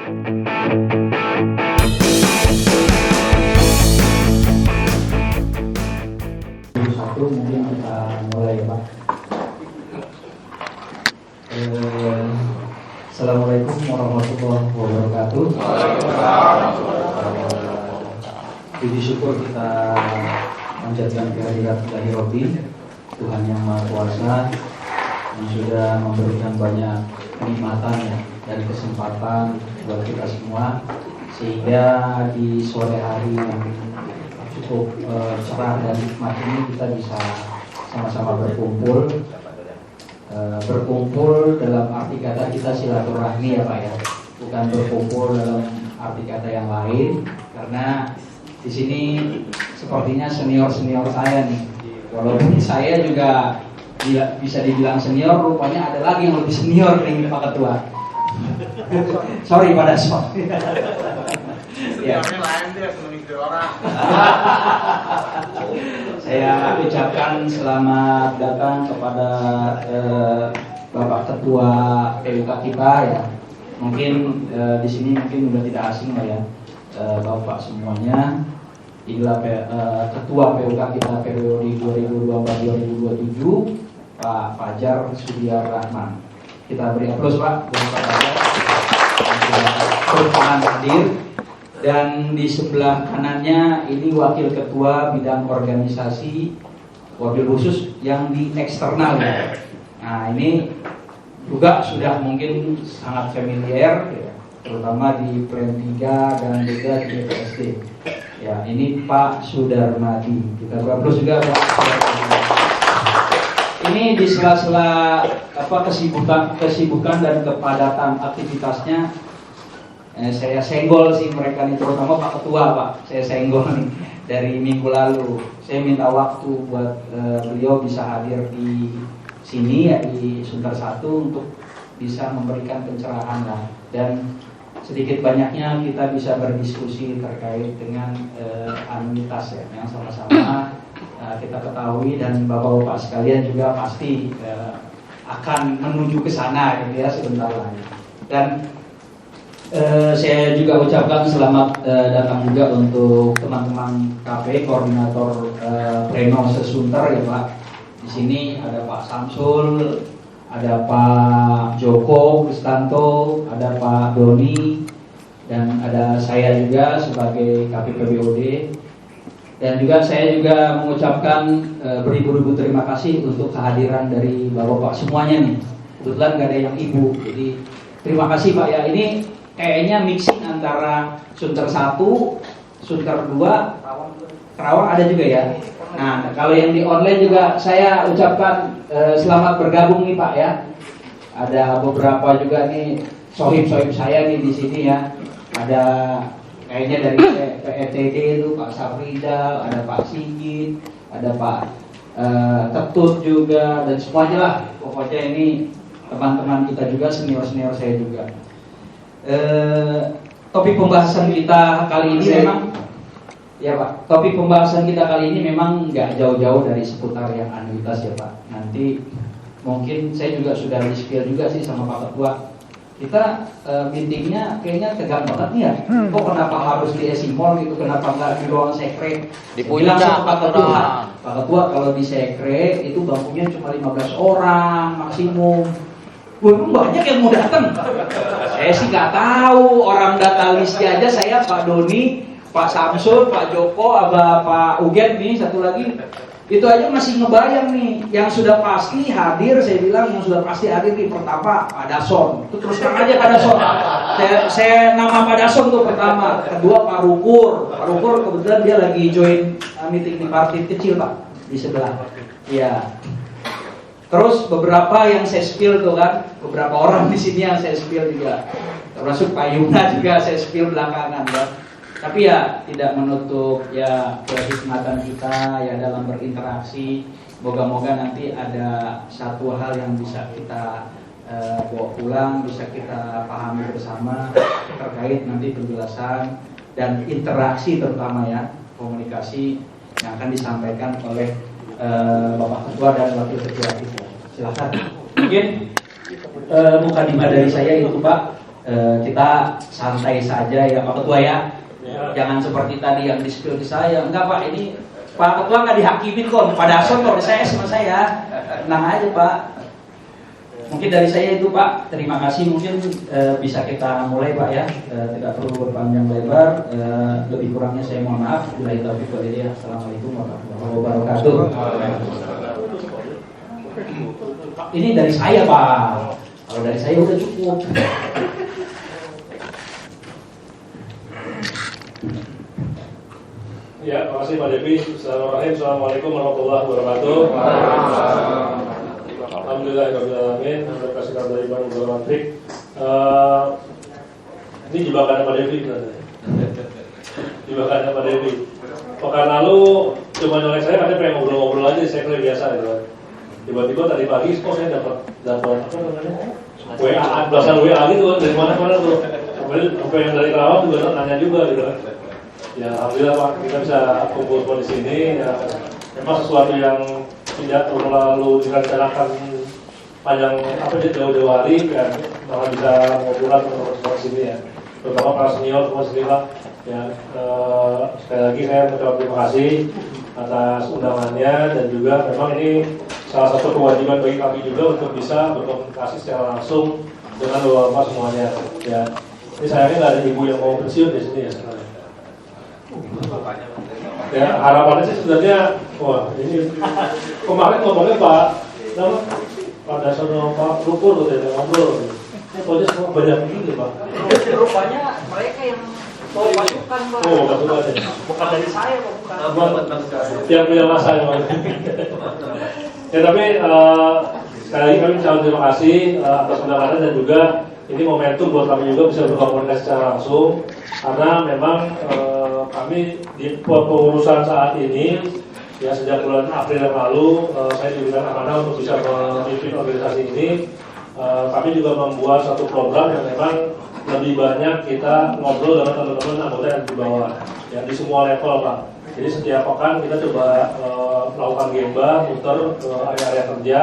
Satu mungkin kita mulai ya Pak. Assalamualaikum warahmatullahi wabarakatuh. Puji syukur kita menjadikan kehadirat Ilahi Robbi, Tuhan yang Maha Kuasa, yang sudah memberikan banyak kenikmatan ya, dan kesempatan buat kita semua, sehingga di sore hari yang cukup cerah dan nikmat ini kita bisa sama-sama berkumpul. Berkumpul dalam arti kata kita silaturahmi ya Pak ya, bukan berkumpul dalam arti kata yang lain, karena di sini sepertinya senior saya nih, walaupun saya juga bisa dibilang senior, rupanya ada lagi yang lebih senior nih Pak Ketua. Sorry pada soal. Ya. Saya ucapkan selamat datang kepada Bapak Ketua PUK kita ya. Mungkin di sini mungkin sudah tidak asing lah ya, Bapak semuanya. Inilah Ketua PUK kita periode 2024-2027, Pak Fajar Sudiar Rahman. Kita beri aplaus Pak buat Pak Fajar berkenan hadir. Dan di sebelah kanannya ini Wakil Ketua Bidang Organisasi, wabil khusus yang di eksternal ya. Nah ini juga sudah mungkin sangat familiar ya, terutama di Plan 3 dan juga di DPSD. Ya ini Pak Sudarmadi. Kita beri juga Pak. Ini di sela-sela kesibukan dan kepadatan aktivitasnya. Saya senggol sih mereka nih, terutama Pak Ketua Pak. Saya senggol nih dari minggu lalu. Saya minta waktu buat beliau bisa hadir di sini ya, di Sunter 1 untuk bisa memberikan pencerahan lah. Dan sedikit banyaknya kita bisa berdiskusi terkait dengan anuitas ya, yang sama-sama kita ketahui, dan bapak-bapak sekalian juga pasti akan menuju ke sana gitu ya sebentar lagi. Dan saya juga ucapkan selamat datang juga untuk teman-teman KP Koordinator Pleno Sesunter ya Pak. Di sini ada Pak Samsul, ada Pak Joko Kristanto, ada Pak Doni, dan ada saya juga sebagai KPPBOD. Dan juga saya juga mengucapkan beribu-ribu terima kasih untuk kehadiran dari bapak-bapak semuanya nih. Kebetulan gak ada yang ibu, jadi terima kasih Pak ya. Ini kayaknya mixing antara Sunter 1, Sunter 2, Kerawang ada juga ya. Nah, kalau yang di online juga saya ucapkan selamat bergabung nih Pak ya. Ada beberapa juga nih sohib-sohib saya nih di sini ya. Ada kayaknya dari PETD itu Pak Safridal, ada Pak Sigit, ada Pak Ketut juga, dan semuanya lah. Pokoknya ini teman-teman kita juga, senior-senior saya juga. Topik pembahasan kita kali ini memang ya Pak, topik pembahasan kita kali ini memang nggak jauh-jauh dari seputar yang anuitas ya Pak. Nanti mungkin saya juga sudah di-spill juga sih sama Pak Ketua. Kita meetingnya kayaknya tegang banget nih ya. Kok kenapa harus di Esimol gitu, kenapa nggak di ruang sekre? Bilang sama Pak Ketua, Pak Ketua kalau di sekre itu bangkunya cuma 15 orang maksimum. Banyak yang mau datang. Saya sih nggak tahu, orang data listnya aja saya Pak Doni, Pak Samsul, Pak Joko, ada Pak Ugen nih satu lagi. Itu aja masih ngebayang nih. Yang sudah pasti hadir, saya bilang yang sudah pasti hadir nih pertama Pak Dason. Itu terus terang aja Pak Dason. Saya nama Pak Dason tuh pertama. Kedua Pak Rukur. Pak Rukur kebetulan dia lagi join meeting di partit kecil Pak di sebelah. Iya. Terus beberapa yang saya spill tuh kan, beberapa orang di sini yang saya spill juga, termasuk Pak Yuna juga saya spill belakangan kan. Tapi ya tidak menutup ya kehikmatan kita ya dalam berinteraksi. Moga-moga nanti ada satu hal yang bisa kita bawa pulang, bisa kita pahami bersama terkait nanti penjelasan dan interaksi, terutama ya komunikasi yang akan disampaikan oleh Bapak Ketua dan Wakil Ketua kita. Silakan. Mungkin mukadimah dari saya itu Pak. kita santai saja ya Pak Ketua ya. Jangan seperti tadi yang di-spill ke saya. Enggak Pak, ini Pak Ketua nggak dihakimin kok. Pak Dason kok saya sama saya. Tenang aja Pak. Mungkin dari saya itu Pak. Terima kasih. Mungkin bisa kita mulai Pak ya. Tidak perlu berpanjang lebar. Lebih kurangnya saya mohon maaf. Billahi taufiq wal hidayah. Assalamualaikum warahmatullahi wabarakatuh. Ini dari saya Pak. Kalau dari saya udah cukup. Ya, terima kasih Pak Devi. Assalamualaikum warahmatullahi wabarakatuh. Alhamdulillahirrahmanirrahim. Terima kasih dari Bang Zulmatrik. Ini jebakannya Pak Devi sebenarnya. Jebakannya Pak Devi. Pekan lalu cuma nyolek saya, katanya pengen ngobrol-ngobrol aja, saya kira biasa gitu. Tiba-tiba tadi pagi, kok saya dapat apa namanya? WA, belasan WA gitu, dari mana-mana tuh. Sampai yang dari Kerawang juga nanya juga gitu. Ya alhamdulillah Pak, kita bisa kumpul di sini. Ya, memang sesuatu yang tidak terlalu direncanakan panjang jauh-jauh hari, kan malah bisa ngobrol sama sini ya. Terutama para senior semua sini Pak. Ya, sekali lagi saya mengucapkan terima kasih atas undangannya, dan juga memang ini salah satu kewajiban bagi kami juga untuk bisa berkomunikasi secara langsung dengan bapak semuanya. Ya, ini sayangnya nggak ada ibu yang mau pensiun di sini ya. Ya, harapannya sih sebenarnya, wah ini kemarin ngomongnya Pak Dason sama Pak Rupur udah ngobrol. Ini pokoknya semua banyak begini Pak. Rupanya mereka yang mau masukan Pak. Oh, masukan ya. Bukan dari saya Pak, bukan. Yang punya masa ya Pak. Ya tapi sekali lagi kami ucapkan terima kasih atas undangannya, dan juga ini momentum buat kami juga bisa berkomunikasi secara langsung, karena memang kami di pengurusan saat ini ya sejak bulan April yang lalu saya diberikan amanah untuk bisa memimpin organisasi ini. Kami juga membuat satu program yang memang lebih banyak kita ngobrol dengan teman-teman anggota yang di bawah ya, di semua level Pak. Jadi setiap pekan kita coba melakukan gemba, muter ke area-area kerja,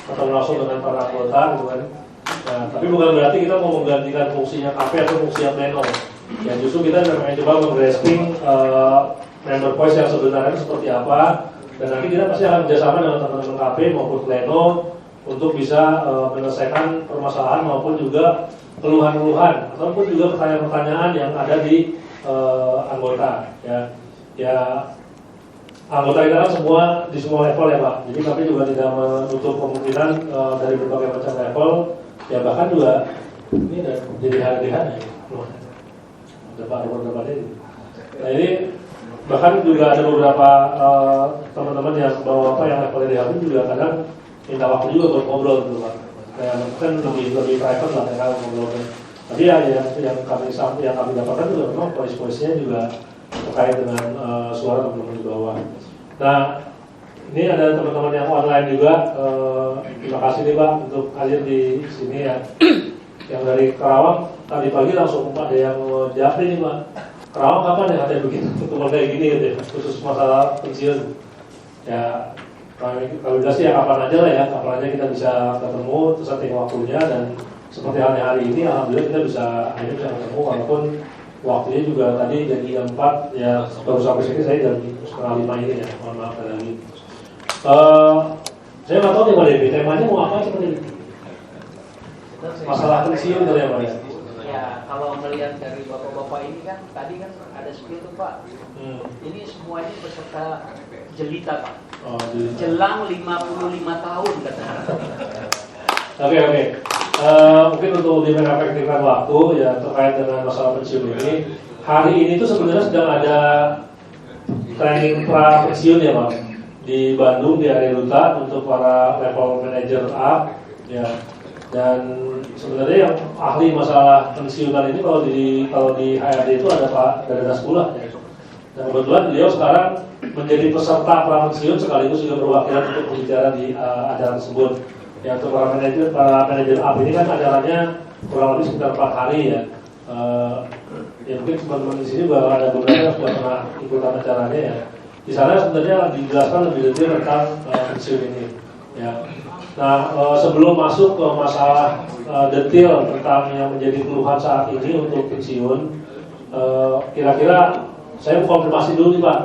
ketemu langsung dengan para anggota gitu kan. Nah, tapi bukan berarti kita mau menggantikan fungsinya KP atau fungsinya pleno. Ya justru kita memang coba meng-grasping member voice yang sebenarnya seperti apa, dan nanti kita pasti akan bekerjasama dengan teman-teman KP maupun pleno untuk bisa menyelesaikan permasalahan maupun juga keluhan-keluhan ataupun juga pertanyaan-pertanyaan yang ada di anggota ya anggota kita kan semua di semua level ya Pak. Jadi kami juga tidak menutup kemungkinan dari berbagai macam level ya, bahkan juga ini jadi HDH ya. Depan ini. Nah ini bahkan juga ada beberapa teman-teman yang bawa yang level DH juga kadang minta waktu juga buat ngobrol gitu Pak. Kayak kan lebih private lah ya kalau ngobrolnya. Tapi ya yang kami dapatkan juga memang voice-nya juga terkait dengan suara teman-teman di bawah. Nah ini ada teman-teman yang online juga. Terima kasih nih Pak untuk hadir di sini ya. Yang dari Kerawang tadi pagi langsung ada yang japri nih Pak. Kerawang kapan ya katanya begitu untuk kayak gini gitu ya, khusus masalah pensiun. Ya kalau udah sih ya kapan aja lah ya, kapan aja kita bisa ketemu terus setting waktunya, dan seperti halnya hari ini alhamdulillah kita bisa akhirnya bisa ketemu, walaupun waktunya juga tadi jadi jam 4 ya, baru sampai sini saya jam 4:30 ini ya, mohon maaf lagi. Saya nggak tahu nih Pak Devi, temanya mau apa seperti ini? Masalah pensiun dari apa ya? Ya, kalau melihat dari bapak-bapak ini kan tadi kan ada spill tuh Pak. Ini semuanya peserta jelita Pak. Oh, jelang 55 tahun kata. Oke. Mungkin untuk lebih mengefektifkan waktu ya terkait dengan masalah pensiun ini. Hari ini tuh sebenarnya sedang ada training pra pensiun ya Pak, di Bandung di area Duta untuk para level manager up ya. Dan sebenarnya yang ahli masalah pensiunan ini kalau di HRD itu ada Pak Dadas Pula ya. Dan kebetulan beliau sekarang menjadi peserta pra pensiun sekaligus juga perwakilan untuk berbicara di acara tersebut. Ya, untuk para manajer up ini kan acaranya kurang lebih sekitar 4 hari ya. Ya mungkin teman-teman di sini juga ada beberapa yang sudah pernah ikutan acaranya ya. Di sana sebenarnya dijelaskan lebih detail tentang pensiun ini. Ya. Nah, sebelum masuk ke masalah detail tentang yang menjadi keluhan saat ini untuk pensiun, kira-kira saya mau konfirmasi dulu nih Pak,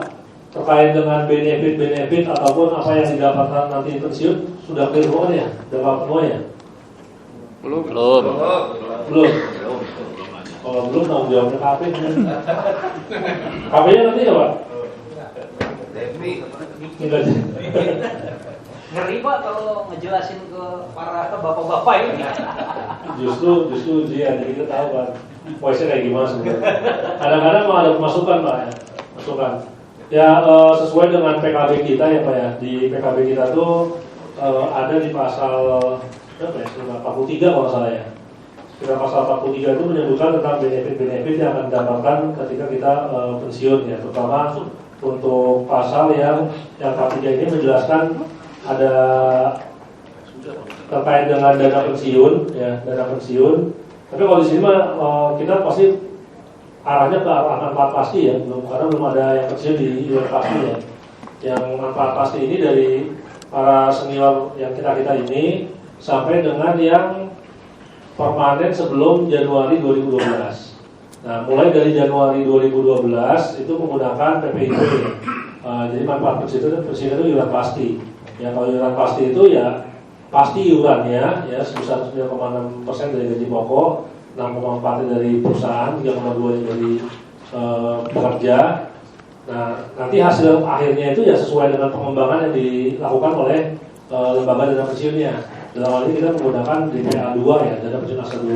terkait dengan benefit ataupun apa yang didapatkan nanti pensiun, sudah clear semuanya? Sudah paham semuanya? Belum. Belum. Kalau belum, tanggung jawabnya KP. KP-nya nanti ya Pak? Enggak. Ngeri Pak kalau ngejelasin ke para bapak-bapak ini. Justru dia, jadi kita tahu kan voice-nya kayak gimana sebenarnya. Kadang-kadang mau ada masukan Pak ya, masukan. Ya sesuai dengan PKB kita ya Pak ya. Di PKB kita tuh ada di pasal berapa ya? 43 kalau nggak salah ya. Kita pasal 43 itu menyebutkan tentang benefit-benefit yang akan didapatkan ketika kita pensiun ya, terutama untuk pasal yang 43 ini menjelaskan ada terkait dengan dana pensiun ya, dana pensiun. Tapi kalau di sini mah kita pasti arahnya ke arah manfaat pasti ya, karena belum ada yang pensiun di luar pasti ya. Yang manfaat pasti ini dari para senior yang kita ini sampai dengan yang permanen sebelum Januari 2012. Nah, mulai dari Januari 2012 itu menggunakan PPIP. Jadi manfaat pensiun itu iuran pasti. Ya kalau iuran pasti itu ya pasti iurannya ya sebesar 9,6% dari gaji pokok, 6,4 dari perusahaan, 3,2 dari pekerja. Nah, nanti hasil akhirnya itu ya sesuai dengan pengembangan yang dilakukan oleh lembaga dana pensiunnya. Dalam hal ini kita menggunakan DPA 2 ya, dana pensiun asal 2.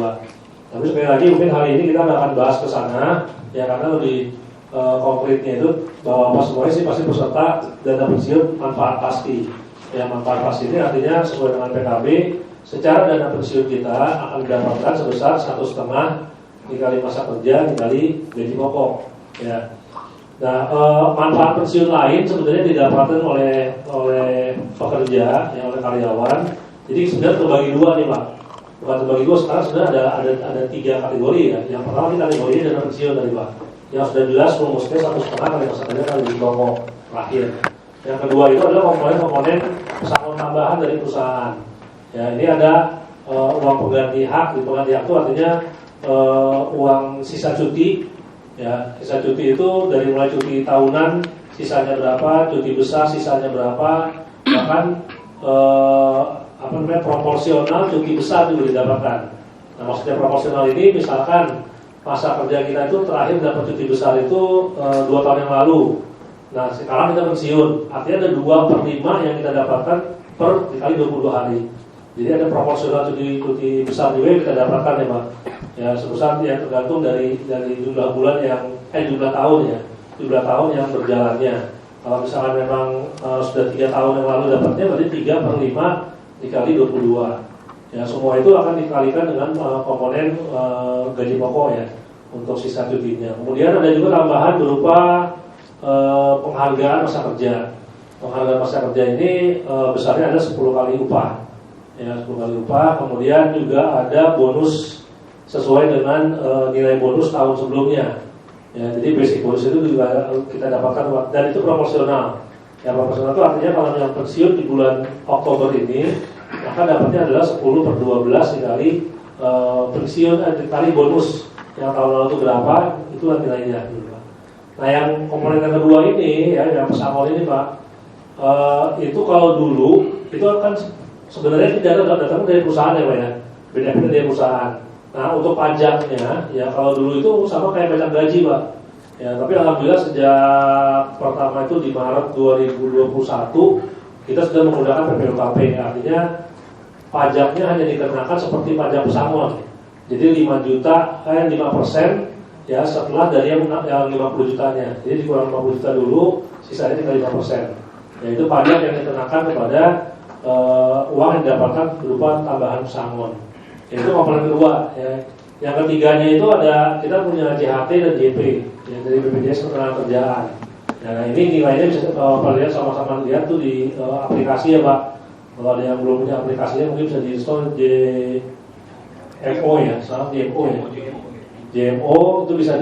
Tapi sekali lagi mungkin hari ini kita nggak akan bahas ke sana ya, karena lebih konkretnya itu bahwa semuanya sih pasti peserta dana pensiun manfaat pasti. Ya, manfaat pasti ini artinya sesuai dengan PKB, secara dana pensiun kita akan mendapatkan sebesar 1,5 dikali masa kerja dikali gaji pokok. Ya. Nah, manfaat pensiun lain sebenarnya didapatkan oleh pekerja, oleh karyawan. Jadi sebenarnya terbagi dua nih Pak. Bukan terbagi dua, sekarang sebenarnya ada 3 kategori ya. Yang pertama ini kategorinya dana pensiun tadi Pak. Yang sudah jelas rumusnya 1,5 kali masa kerja kali gaji pokok terakhir. Yang kedua itu adalah komponen pesangon tambahan dari perusahaan. Ya, ini ada uang pengganti hak. Pengganti hak itu artinya uang sisa cuti. Ya, sisa cuti itu dari mulai cuti tahunan sisanya berapa, cuti besar sisanya berapa, bahkan proporsional cuti besar juga didapatkan. Nah, maksudnya proporsional ini misalkan masa kerja kita itu terakhir dapat cuti besar itu 2 tahun yang lalu. Nah, sekarang kita pensiun, artinya ada 2/5 yang kita dapatkan per dikali 22 hari. Jadi ada proporsional cuti besar juga yang kita dapatkan ya Pak. Ya sebesar yang tergantung dari jumlah bulan yang jumlah tahun ya, jumlah tahun yang berjalannya. Kalau misalnya memang sudah 3 tahun yang lalu dapatnya, berarti 3/5 dikali 22. Ya semua itu akan dikalikan dengan komponen gaji pokok ya untuk sisa cutinya. Kemudian ada juga tambahan berupa penghargaan masa kerja. Penghargaan masa kerja ini besarnya ada 10 kali upah. Ya, 10 kali upah. Kemudian juga ada bonus sesuai dengan nilai bonus tahun sebelumnya. Ya, jadi basic bonus itu juga kita dapatkan dan itu proporsional. Ya, proporsional itu artinya kalau yang pensiun di bulan Oktober ini, maka dapatnya adalah 10/12 dikali pensiun dikali bonus yang tahun lalu itu berapa, itulah nilainya. Nah, yang komponen yang kedua ini ya, yang pesangon ini Pak, itu kalau dulu itu kan sebenarnya datang dari perusahaan ya Pak ya, beda-beda dari perusahaan. Nah, untuk pajaknya ya kalau dulu itu sama kayak pajak gaji Pak. Ya, tapi alhamdulillah sejak pertama itu di Maret 2021 kita sudah menggunakan PPOKP. Artinya pajaknya hanya dikenakan seperti pajak pesangon. Jadi 5% ya setelah dari yang 50 jutanya. Jadi dikurang 50 juta dulu, sisanya tinggal 5%. Yaitu pajak yang dikenakan kepada uang yang didapatkan berupa tambahan pesangon. Itu komponen kedua ya. Yang ketiganya itu ada kita punya JHT dan JP ya, dari BPJS Ketenagakerjaan. Nah ini nilainya bisa kalian sama-sama lihat tuh di aplikasi ya Pak. Kalau ada yang belum punya aplikasinya mungkin bisa di-install JMO ya, salah JMO ya. JMO itu bisa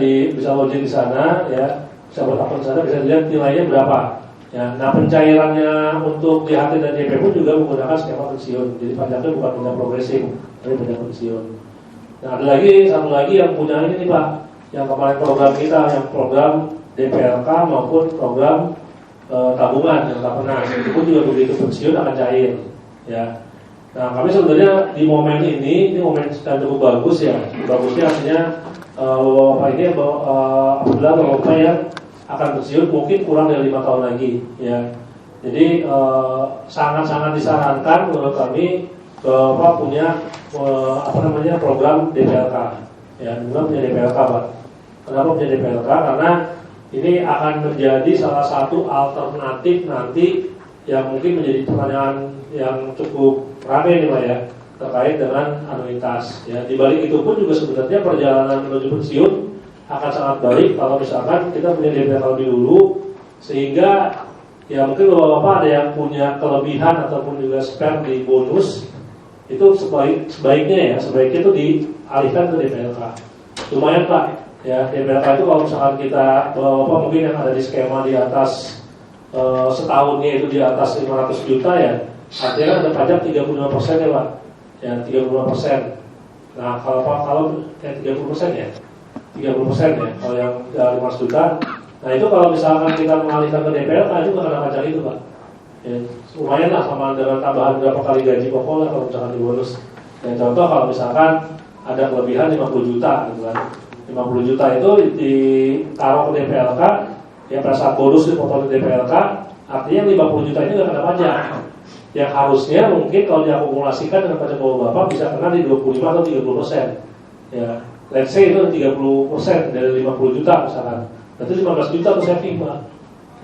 login di sana ya, bisa buat akun di sana, bisa lihat nilainya berapa. Ya, nah pencairannya untuk JHT dan JP pun juga menggunakan skema pensiun. Jadi pajaknya bukan pajak progresif, tapi pajak pensiun. Nah ada lagi satu lagi yang punya ini nih Pak, yang kemarin program kita, yang program DPLK maupun program tabungan yang Tapenas, itu pun juga begitu pensiun akan cair. Ya. Nah kami sebenarnya di momen ini momen yang cukup bagus ya. Bagusnya artinya apabila Bapak yang akan pensiun mungkin kurang dari 5 tahun lagi ya. Jadi sangat-sangat disarankan menurut kami Bapak punya program DPLK ya. Kemudian punya DPLK Pak. Kenapa punya DPLK? Karena ini akan menjadi salah satu alternatif nanti yang mungkin menjadi pertanyaan yang cukup ramai nih Pak ya, terkait dengan anuitas ya. Di balik itu pun juga sebenarnya perjalanan menuju pensiun akan sangat baik kalau misalkan kita punya DPLK lebih dulu, sehingga ya mungkin Bapak-bapak ada yang punya kelebihan ataupun juga spare di bonus, itu sebaiknya itu dialihkan ke DPLK. Lumayan Pak ya, DPLK itu kalau misalkan kita Bapak mungkin yang ada di skema di atas setahunnya itu di atas 500 juta ya, artinya ada pajak 35% ya Pak ya, 35%. Nah kalau 30% ya 30% ya, kalau yang 500 juta. Nah itu kalau misalkan kita mengalihkan ke DPLK itu nggak kena pajak itu Pak ya, lumayan lah, sama dengan tambahan berapa kali gaji pokok lah kalau misalkan di bonus. Dan contoh kalau misalkan ada kelebihan 50 juta gitu kan, 50 juta itu ditaruh ke DPLK ya, pada saat bonus dipotong ke DPLK, artinya 50 juta ini nggak kena pajak. Yang harusnya mungkin kalau diakumulasikan dengan pajak Bapak bisa kena di 25 atau 30% ya. Let's say itu 30% dari 50 juta misalkan. Berarti 15 juta itu saving Pak.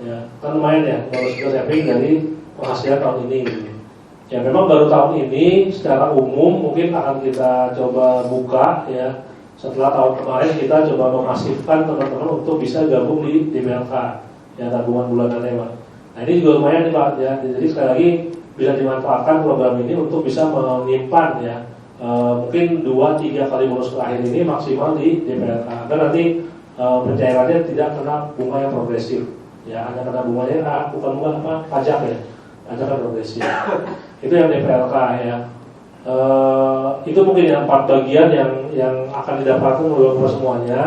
Ya, kan lumayan ya, 15 juta saving dari penghasilan tahun ini gitu. Ya memang baru tahun ini secara umum mungkin akan kita coba buka ya. Setelah tahun kemarin kita coba memasifkan teman-teman untuk bisa gabung di DPLK ya, tabungan bulanan Pak. Nah ini juga lumayan nih Pak ya. Jadi sekali lagi bisa dimanfaatkan program ini untuk bisa menyimpan ya. Mungkin 2-3 kali bonus terakhir ini maksimal di DPLK, agar nanti pencairannya tidak kena bunga yang progresif ya, hanya kena bunganya bukan bunga pajak ya, pajak yang progresif. Itu yang DPLK ya. Itu mungkin yang 4 bagian yang akan didapatkan oleh Bapak semuanya.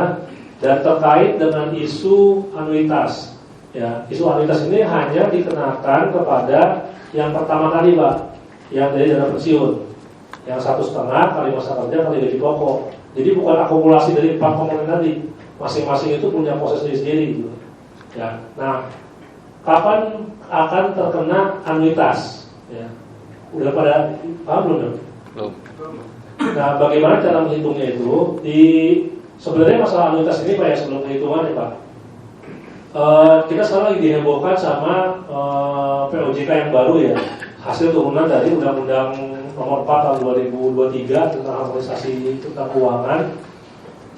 Dan terkait dengan isu anuitas ya, isu anuitas ini hanya dikenakan kepada yang pertama tadi Pak, yang dari dana pensiun, yang 1,5 kali masa kerja kali gaji pokok. Jadi bukan akumulasi dari 4 komponen tadi. Masing-masing itu punya proses sendiri gitu. Ya. Nah, kapan akan terkena anuitas? Ya. Udah pada paham belum? Belum. Nah, bagaimana cara menghitungnya itu? Sebenarnya masalah anuitas ini Pak ya, sebelum perhitungan ya Pak. Kita sekarang lagi dihebohkan sama POJK yang baru ya, hasil turunan dari Undang-Undang Nomor 4 tahun 2023 tentang harmonisasi tentang keuangan.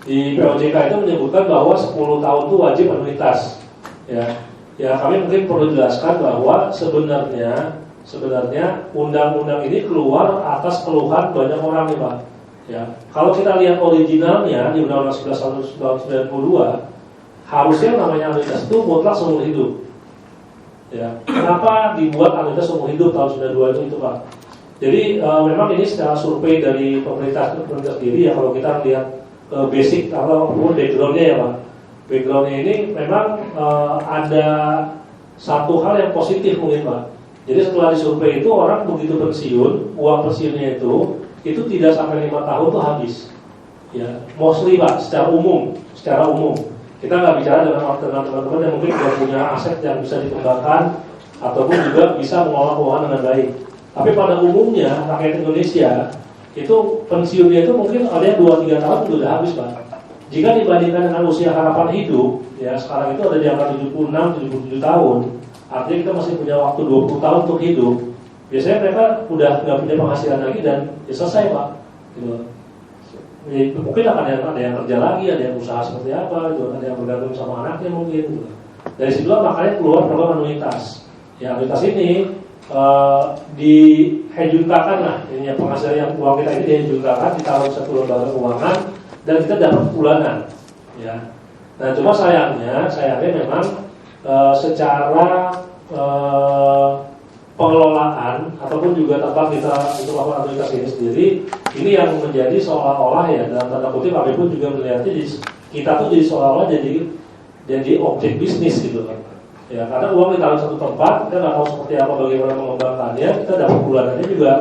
Di POJK itu menyebutkan bahwa 10 tahun itu wajib anuitas. Ya kami mungkin perlu jelaskan bahwa sebenarnya undang-undang ini keluar atas keluhan banyak orang nih Pak. Ya, kalau kita lihat originalnya di Undang-Undang 11 tahun 92, harusnya namanya anuitas itu mutlak seumur hidup. Ya, kenapa dibuat anuitas seumur hidup tahun 92 itu Pak? Jadi memang ini secara survei dari pemerintah sendiri ya, kalau kita lihat basic atau backgroundnya ya Pak. Backgroundnya ini memang ada satu hal yang positif mungkin Pak. Jadi setelah disurvei itu orang begitu pensiun, uang pensiunnya itu tidak sampai 5 tahun tuh habis. Ya, mostly Pak, secara umum. Kita nggak bicara dengan teman-teman yang mungkin sudah punya aset yang bisa dikembangkan ataupun juga bisa mengelola keuangan dengan baik. Tapi pada umumnya rakyat Indonesia itu pensiunnya itu mungkin ada yang 2-3 tahun sudah habis Pak. Jika dibandingkan dengan usia harapan hidup, ya sekarang itu ada di angka 76-77 tahun. Artinya kita masih punya waktu 20 tahun untuk hidup. Biasanya mereka udah nggak punya penghasilan lagi dan ya selesai Pak. Gitu. Mungkin akan ada yang kerja lagi, ada yang usaha seperti apa, gitu. Ada yang bergantung sama anaknya mungkin. Gitu. Dari situlah makanya keluar program anuitas. Ya anuitas ini dihejuntakan lah, ini penghasilan yang uang kita ini dihejuntakan, ditaruh satu lembaga keuangan dan kita dapat bulanan. Ya. Nah cuma sayangnya memang secara pengelolaan ataupun juga tentang kita untuk melakukan aplikasi ini sendiri, ini yang menjadi seolah-olah ya dalam tanda kutip kami pun juga melihatnya kita tuh jadi seolah-olah jadi objek bisnis gitu kan. Ya, karena uang ditaruh satu tempat, kita nggak tahu seperti apa bagaimana mengembangkannya, kita dapat bulanannya juga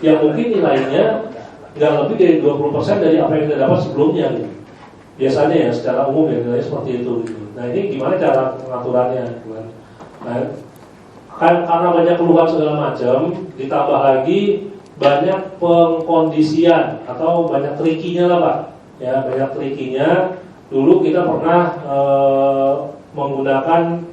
yang mungkin nilainya nggak lebih dari 20% dari apa yang kita dapat sebelumnya gitu. Biasanya ya secara umum ya nilainya seperti itu gitu. Nah ini gimana cara pengaturannya gitu kan. Nah, karena banyak keluhan segala macam, ditambah lagi banyak pengkondisian atau banyak trikinya lah Pak. Ya, banyak trikinya. Dulu kita pernah menggunakan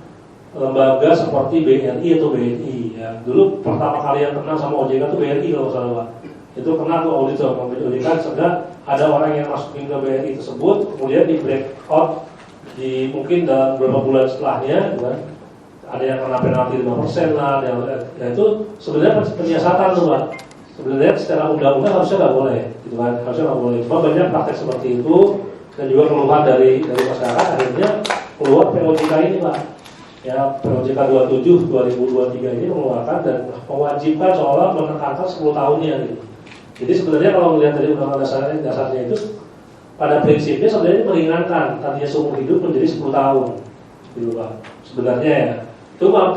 lembaga seperti BRI atau BNI. Ya. Dulu pertama kali yang kenal sama OJK itu BRI kalau nggak salah Pak. Itu pernah tuh auditor memberikan sehingga ada orang yang masukin ke BRI tersebut, kemudian di breakout di mungkin dalam beberapa bulan setelahnya, kan? Ada yang kena penalti 5% lah, ya itu sebenarnya penyiasatan tuh Pak. Sebenarnya secara undang-undang harusnya nggak boleh, gitu kan? Harusnya nggak boleh. Cuma banyak praktek seperti itu dan juga keluhan dari masyarakat, akhirnya keluar POJK ini Pak. Ya, POJK 27 2023 ini mengeluarkan dan mewajibkan seolah menekankan 10 tahunnya gitu. Jadi sebenarnya kalau melihat dari undang-undang dasarnya itu pada prinsipnya sebenarnya meringankan tadinya seumur hidup menjadi 10 tahun gitu Pak. Sebenarnya ya. Cuma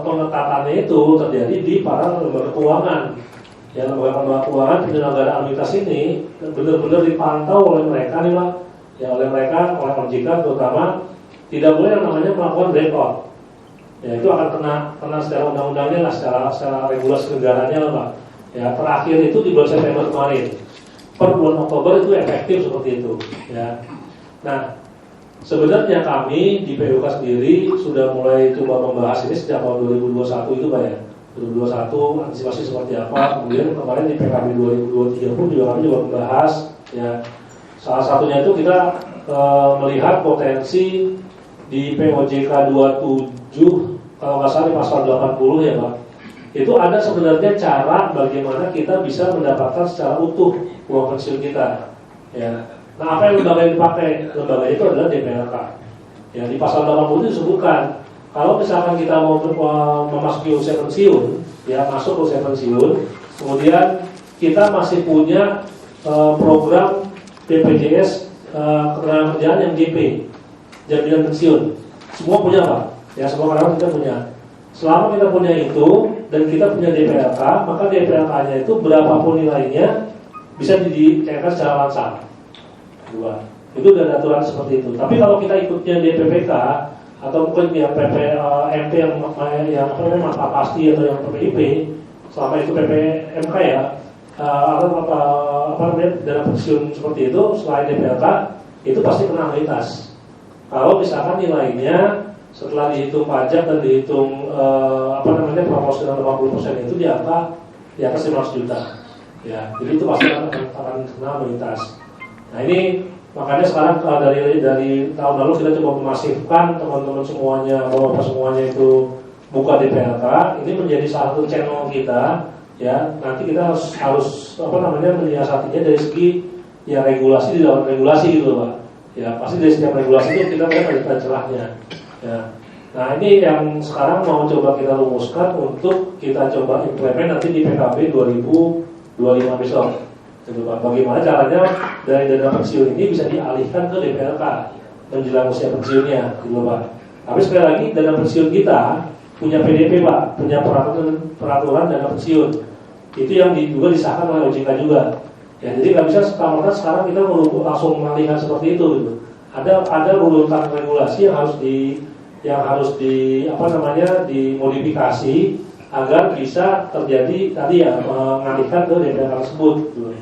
pengetatannya itu terjadi di para lembaga keuangan. Ya, lembaga keuangan penyelenggara annuitas ini benar-benar dipantau oleh mereka nih Pak. Ya, oleh mereka, oleh OJK terutama tidak boleh yang namanya melakukan breakout. Ya, itu akan kena secara undang-undangnya lah, secara regulasi negaranya lah Pak. Ya, terakhir itu di bulan September kemarin. Per bulan Oktober itu efektif seperti itu. Ya. Nah, sebenarnya kami di PUK sendiri sudah mulai coba membahas ini sejak tahun 2021 itu Pak ya. 2021 antisipasi seperti apa. Kemudian kemarin di PKB 2023 pun juga kami juga membahas. Ya. Salah satunya itu kita melihat potensi di POJK 27 kalau nggak salah di pasal 80 ya Pak. Itu ada sebenarnya cara bagaimana kita bisa mendapatkan secara utuh uang pensiun kita. Ya. Nah, apa yang lembaga yang dipakai? Lembaga itu adalah DPLK. Ya, di pasal 80 itu disebutkan kalau misalkan kita mau memasuki usia pensiun, ya masuk usia pensiun, kemudian kita masih punya program BPJS ketenagakerjaan yang GP, jaminan pensiun. Semua punya Pak. Ya, semua karyawan kita punya. Selama kita punya itu dan kita punya DPLK, maka DPLK-nya itu berapapun nilainya bisa dicairkan secara langsung. Dua. Itu udah aturan seperti itu. Tapi kalau kita ikutnya DPPK atau mungkin yang MP yang apa namanya manfaat pasti atau yang PPIP, selama itu PPMK ya, atau apa namanya dana pensiun seperti itu selain DPLK itu pasti kena annuitas. Kalau misalkan nilainya setelah dihitung pajak dan dihitung apa namanya proporsional 80% itu di atas 500 juta. Ya, jadi itu pasti akan kena annuitas. Nah ini makanya sekarang dari tahun lalu kita coba memasifkan teman-teman semuanya, bapak semuanya itu buka DPLK. Ini menjadi salah satu channel kita. Ya, nanti kita harus apa namanya menyiasatinya dari segi ya regulasi di dalam regulasi gitu Pak. Ya pasti dari setiap regulasi itu kita melihat ada celahnya. Ya. Nah ini yang sekarang mau coba kita rumuskan untuk kita coba implement nanti di PKB 2025 besok. Gitu, Pak. Bagaimana caranya dari dana pensiun ini bisa dialihkan ke DPLK menjelang usia pensiunnya, gitu Pak. Tapi sekali lagi dana pensiun kita punya PDP Pak, punya peraturan dana pensiun. Itu yang juga disahkan oleh OJK juga. Ya, jadi nggak bisa serta-merta sekarang kita langsung mengalihkan seperti itu. Gitu. Ada urutan regulasi yang harus dimodifikasi agar bisa terjadi tadi ya mengalihkan ke DPLK tersebut. Gitu.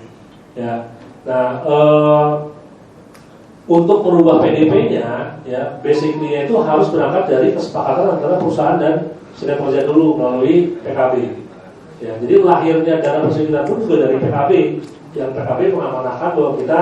Ya, nah untuk merubah PDP-nya, ya basically itu harus berangkat dari kesepakatan antara perusahaan dan serikat pekerja dulu melalui PKB. Ya, jadi lahirnya dana pensiun kita pun juga dari PKB. Yang PKB mengamanahkan bahwa kita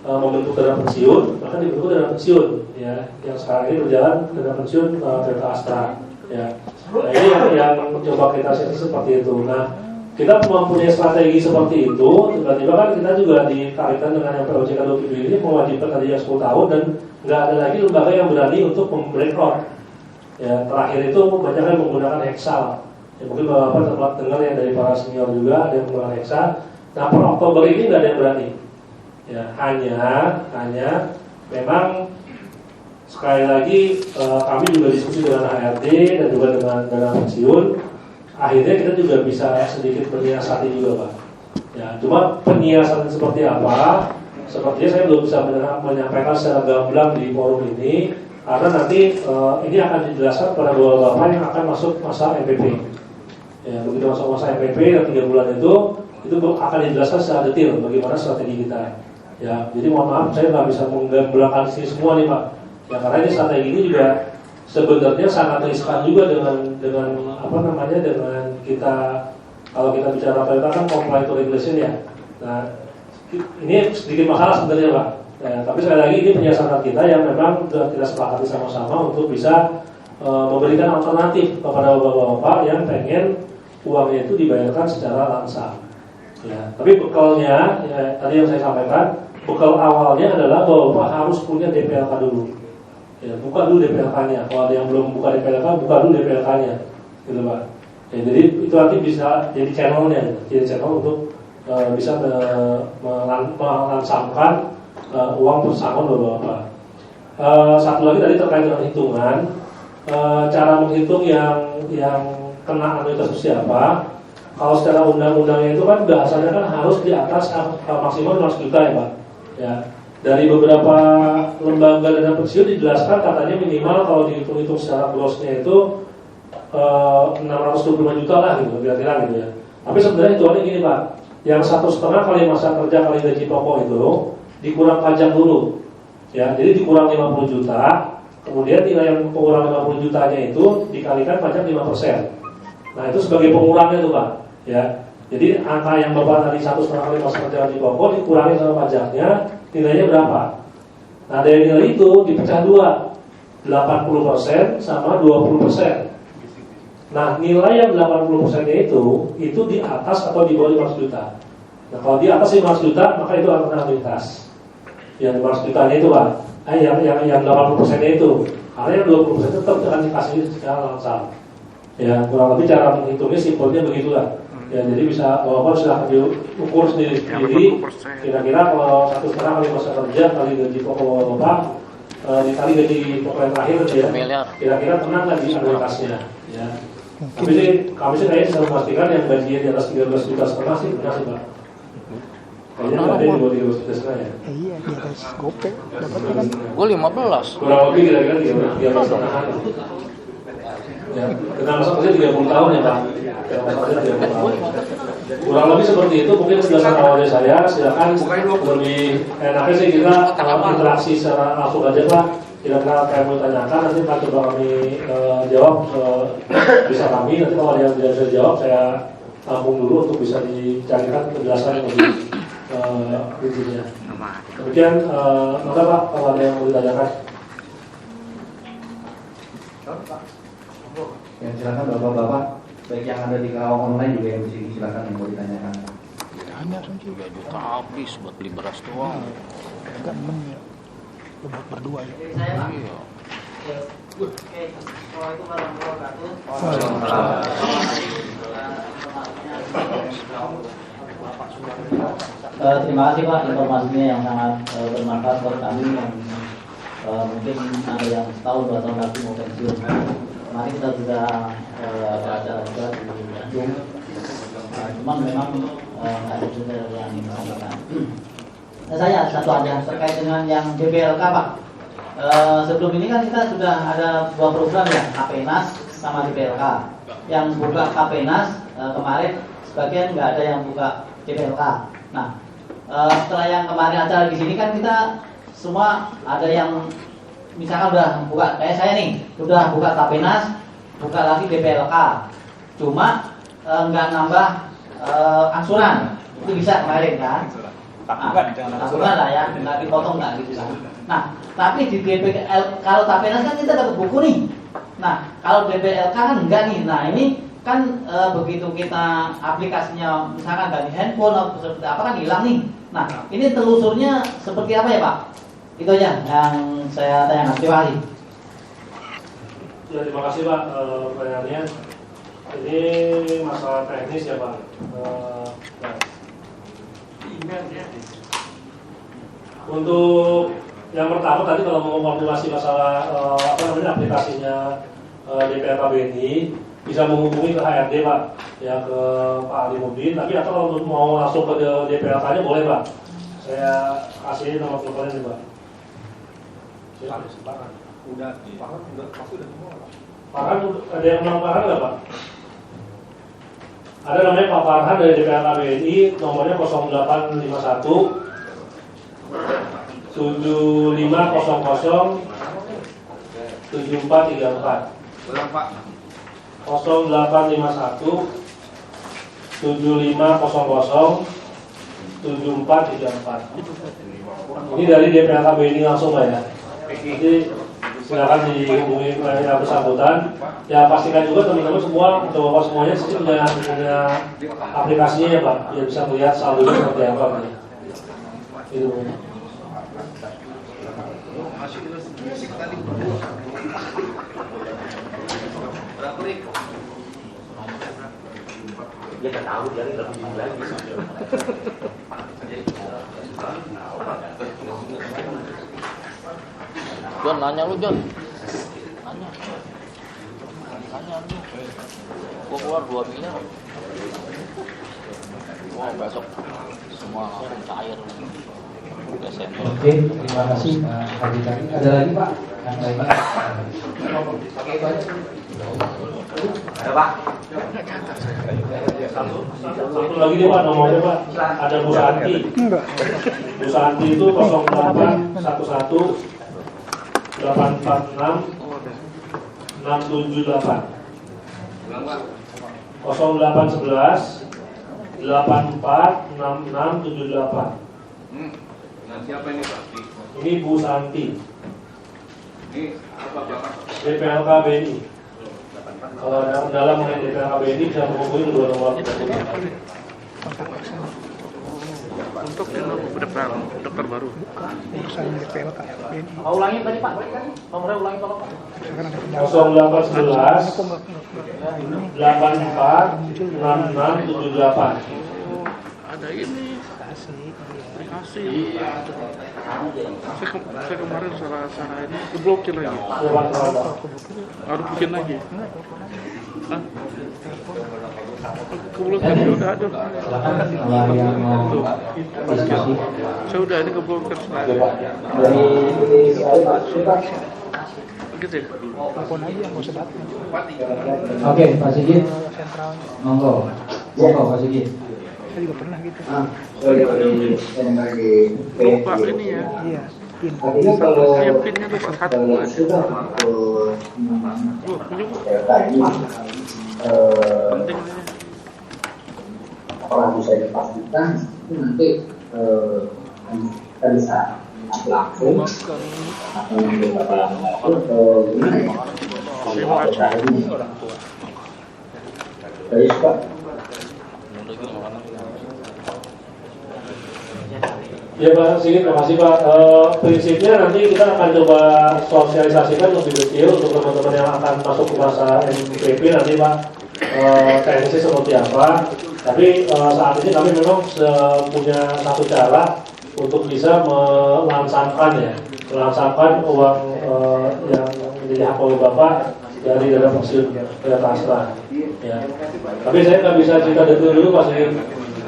membentuk dana pensiun, maka dibentuk dana pensiun. Ya, yang sekarang ini berjalan dana pensiun Delta Astra. Ya, nah ini yang coba kita siasati seperti itu. Nah, kita mempunyai strategi seperti itu, tiba-tiba kan kita juga dikaitkan dengan yang POJK 27 ini mewajibkan tadi yang 10 tahun dan nggak ada lagi lembaga yang berani untuk membreakout. Ya, terakhir itu banyak yang menggunakan Hexa. Ya, mungkin Bapak sempat dengar ya dari para senior juga ada yang menggunakan Hexa. Nah, per Oktober ini nggak ada yang berani. Ya, hanya memang sekali lagi kami juga diskusi dengan HRD dan juga dengan dana pensiun. Akhirnya kita juga bisa sedikit menyiasati juga, Pak. Ya, cuma penyiasatan seperti apa? Sepertinya saya belum bisa menyampaikan secara gamblang di forum ini. Karena nanti ini akan dijelaskan pada bapak-bapak yang akan masuk masa MPP. Ya, begitu masuk masa MPP dan 3 bulan itu akan dijelaskan secara detail bagaimana strategi kita. Ya, jadi mohon maaf saya nggak bisa menggambarkan sini semua nih Pak. Ya, karena ini strategi ini juga sebenarnya sangat riskan juga dengan apa namanya dengan kita kalau kita bicara Toyota kan comply to regulation ya. Nah, ini sedikit masalah sebenarnya Pak. Ya, tapi sekali lagi ini penyiasatan kita yang memang sudah kita sepakati sama-sama untuk bisa memberikan alternatif kepada bapak-bapak yang pengen uangnya itu dibayarkan secara langsung. Ya, tapi bekalnya ya, tadi yang saya sampaikan, bekal awalnya adalah bapak harus punya DPLK dulu. Ya, buka dulu DPLK-nya. Kalau ada yang belum buka DPLK, buka dulu DPLK-nya, gitu Pak. Ya, jadi itu nanti bisa jadi channelnya, jadi channel untuk bisa melangsungkan uang pesangon bapak-bapak. Satu lagi tadi terkait dengan hitungan, cara menghitung yang kena anuitas itu siapa. Kalau secara undang-undangnya itu kan bahasanya kan harus di atas maksimal 500 juta ya Pak. Ya, dari beberapa lembaga dana pensiun dijelaskan katanya minimal kalau dihitung-hitung secara grossnya itu 625 juta lah gitu, kira-kira gitu ya. Tapi sebenarnya hitungannya gini Pak, yang 1,5 kali masa kerja kali gaji pokok itu dikurang pajak dulu, ya. Jadi dikurang 50 juta, kemudian nilai yang kurang 50 jutanya itu dikalikan pajak 5%. Nah itu sebagai pengurangnya tuh Pak, ya. Jadi angka yang Bapak tadi 1,5 kali masa kerja gaji pokok dikurangi sama pajaknya, nilainya berapa? Nah dari nilai itu dipecah dua, 80% sama 20%. Nah nilai yang 80%-nya itu di atas atau di bawah 500 juta. Nah kalau di atas 500 juta maka itu anuitas. Yang 500 jutanya itu Pak, yang 80%-nya itu. Karena yang 20% tetap akan dikasih secara langsung. Ya kurang lebih cara menghitungnya simpelnya begitulah. Ya jadi bisa Bapak silahkan diukur sendiri. Kira-kira kalau 1,5 kali masa kerja kali gaji pokok Bapak dikali gaji pokok yang terakhir ya, kira-kira tenang nggak di anuitasnya? Ya. Tapi sih kami sih kayaknya bisa memastikan yang gajinya di atas 13,5 juta sih benar sih Pak. Kayaknya nggak ada di bawah 13 juta setengah ya. Iya, di atas gope dapatnya kan. Gue 15. Kurang lebih kira-kira 13 setengah. Ya, kita masuk kerja 30 tahun ya Pak. Kita masuk kerja 30 tahun. Kurang lebih seperti itu. Mungkin penjelasan awal dari saya. Silakan lebih enaknya sih kita interaksi secara langsung aja Pak. Kira-kira apa yang mau ditanyakan nanti Pak coba kami jawab bisa kami. Nanti kalau ada yang tidak bisa jawab saya tampung dulu untuk bisa dicarikan penjelasan yang lebih intinya. Kemudian maka Pak kalau ada yang mau ditanyakan. Ya, silakan bapak-bapak, baik yang ada di kawan online juga yang di sini silakan yang mau ditanyakan. Hanya 3 juta habis buat beli beras doang. Kan menit. Buat berdua ya. Iya. Assalamualaikum warahmatullahi wabarakatuh. Terima kasih Pak informasinya yang sangat bermanfaat buat kami yang mungkin ada yang setahun 2 tahun lagi mau pensiun. Kemarin kita sudah acara juga di Bandung, cuman memang ada juga yang disampaikan. Saya satu aja terkait dengan yang DPLK Pak. Sebelum ini kan kita sudah ada 2 program ya, KPNAS sama DPLK. Yang buka KPNAS kemarin sebagian nggak ada yang buka DPLK. Nah, setelah yang kemarin acara di sini kan kita semua ada yang misalkan udah buka, kayak saya nih udah buka KPNAS, buka lagi DPLK, cuma nggak nambah angsuran, itu bisa kemarin kan? Angsuran lah ya, nggak dipotong nggak gitu kan? Nah, tapi di DPLK kalau KPNAS kan kita dapat buku nih. Nah, kalau DPLK kan enggak nih. Nah ini kan begitu kita aplikasinya misalkan dari handphone atau seperti apa kan hilang nih. Nah ini telusurnya seperti apa ya Pak? Itu aja yang saya tanyakan. Terima kasih. Ya, terima kasih Pak pertanyaannya. Ini masalah teknis ya Pak. Untuk yang pertama tadi kalau mau konfirmasi masalah aplikasinya DPR KBNI bisa menghubungi ke HRD Pak, ya ke Pak Ali Mudin. Tapi atau kalau mau langsung ke DPRK-nya boleh Pak. Saya kasih nomor teleponnya nih Pak. Udah pasti udah semua. Farhan, ada yang nama Farhan nggak Pak? Ada namanya Pak Farhan dari DPR KBNI, nomornya 0851 7500 7434. Ulang Pak. 0851 7500 7434. Ini dari DPR KBNI langsung Pak ya. Jadi silakan dihubungi yang bersangkutan. Ya pastikan juga teman-teman semua atau bapak semuanya sih punya aplikasinya ya Pak. Ya bisa melihat saldonya seperti apa Pak. Itu. Dia nggak tahu dia lebih lagi. John, nanya lu John. Nanya lu. Gua keluar 2 miliar. Wah besok semua langsung cair. Desember. Oke, terima kasih Pak Haji Tadi. Ada lagi Pak? Yang lainnya? Ada Pak. Satu lagi nih Pak, nomornya Pak. Ada Bu Santi. Bu Santi itu 0811 846 678. 0811 846678. Dengan siapa ini Pak? Ini Bu Santi. Ini apa Bapak? DPR KBNI. Kalau ada dalam mengenai DPR KBNI bisa menghubungi kedua nomor tersebut. Untuk dokter baru urusan DPLK BNI. Mau ulangin tadi Pak? Nomornya ulangin tolong Pak. 0811 846678. Ada ini aplikasi. Saya kemarin salah ini keblokir lagi. Harus bikin lagi. Keblokir udah ada. Kalau yang mau diskusi. Saya udah ini keblokir Dari gitu ya. Telepon aja nggak usah datang. Oke, Pak Sigit. Sentralnya. Monggo Pak Sigit. Saya juga pernah gitu. Lupa ini ya. Iya. Pin. Saya pinnya lupa satu. Penting ini. Kalau bisa dipastikan itu nanti kita bisa langsung atau beberapa Orang tua. dari Pak. Ya Pak Sigit, terima kasih Pak. Prinsipnya nanti kita akan coba sosialisasikan lebih detail untuk teman-teman yang akan masuk ke masa MPP nanti Pak. Teknisnya seperti apa. Tapi saat ini kami memang punya satu cara untuk bisa melangsangkan uang yang menjadi hak oleh Bapak dari dana pensiun dana transfer. Ya. Tapi saya nggak bisa cerita detail dulu Pak Sigit.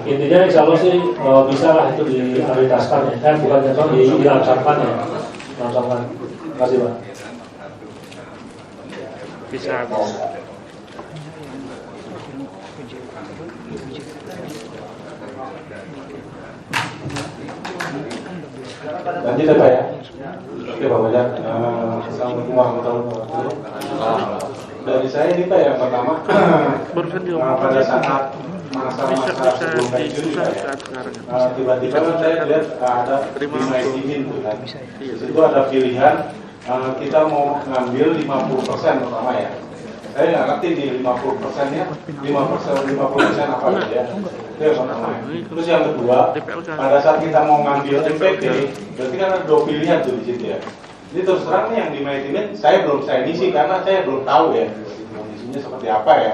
Intinya insya Allah sih bisa lah itu diprioritaskan ya, kan bukan dilaksanakan ya, laksanakan. Terima kasih Pak. Bisa. Lanjut ya Pak ya. Oke Pak Bajak. Assalamualaikum warahmatullahi wabarakatuh. Dari saya ini Pak yang pertama, pada saat masa-masa sebelum pensiun Pak ya, tiba-tiba kan saya lihat ada terima izin tuh kan. Di situ ada pilihan kita mau ngambil 50% pertama ya. Saya nggak ngerti di 50%-nya 50% apa gitu ya. Itu yang pertama. Terus yang kedua, pada saat kita mau ngambil MPP, berarti kan ada 2 pilihan tuh di situ ya. Ini terus terang nih yang dimaitimin saya ngisi karena saya belum tahu ya kondisinya seperti apa ya.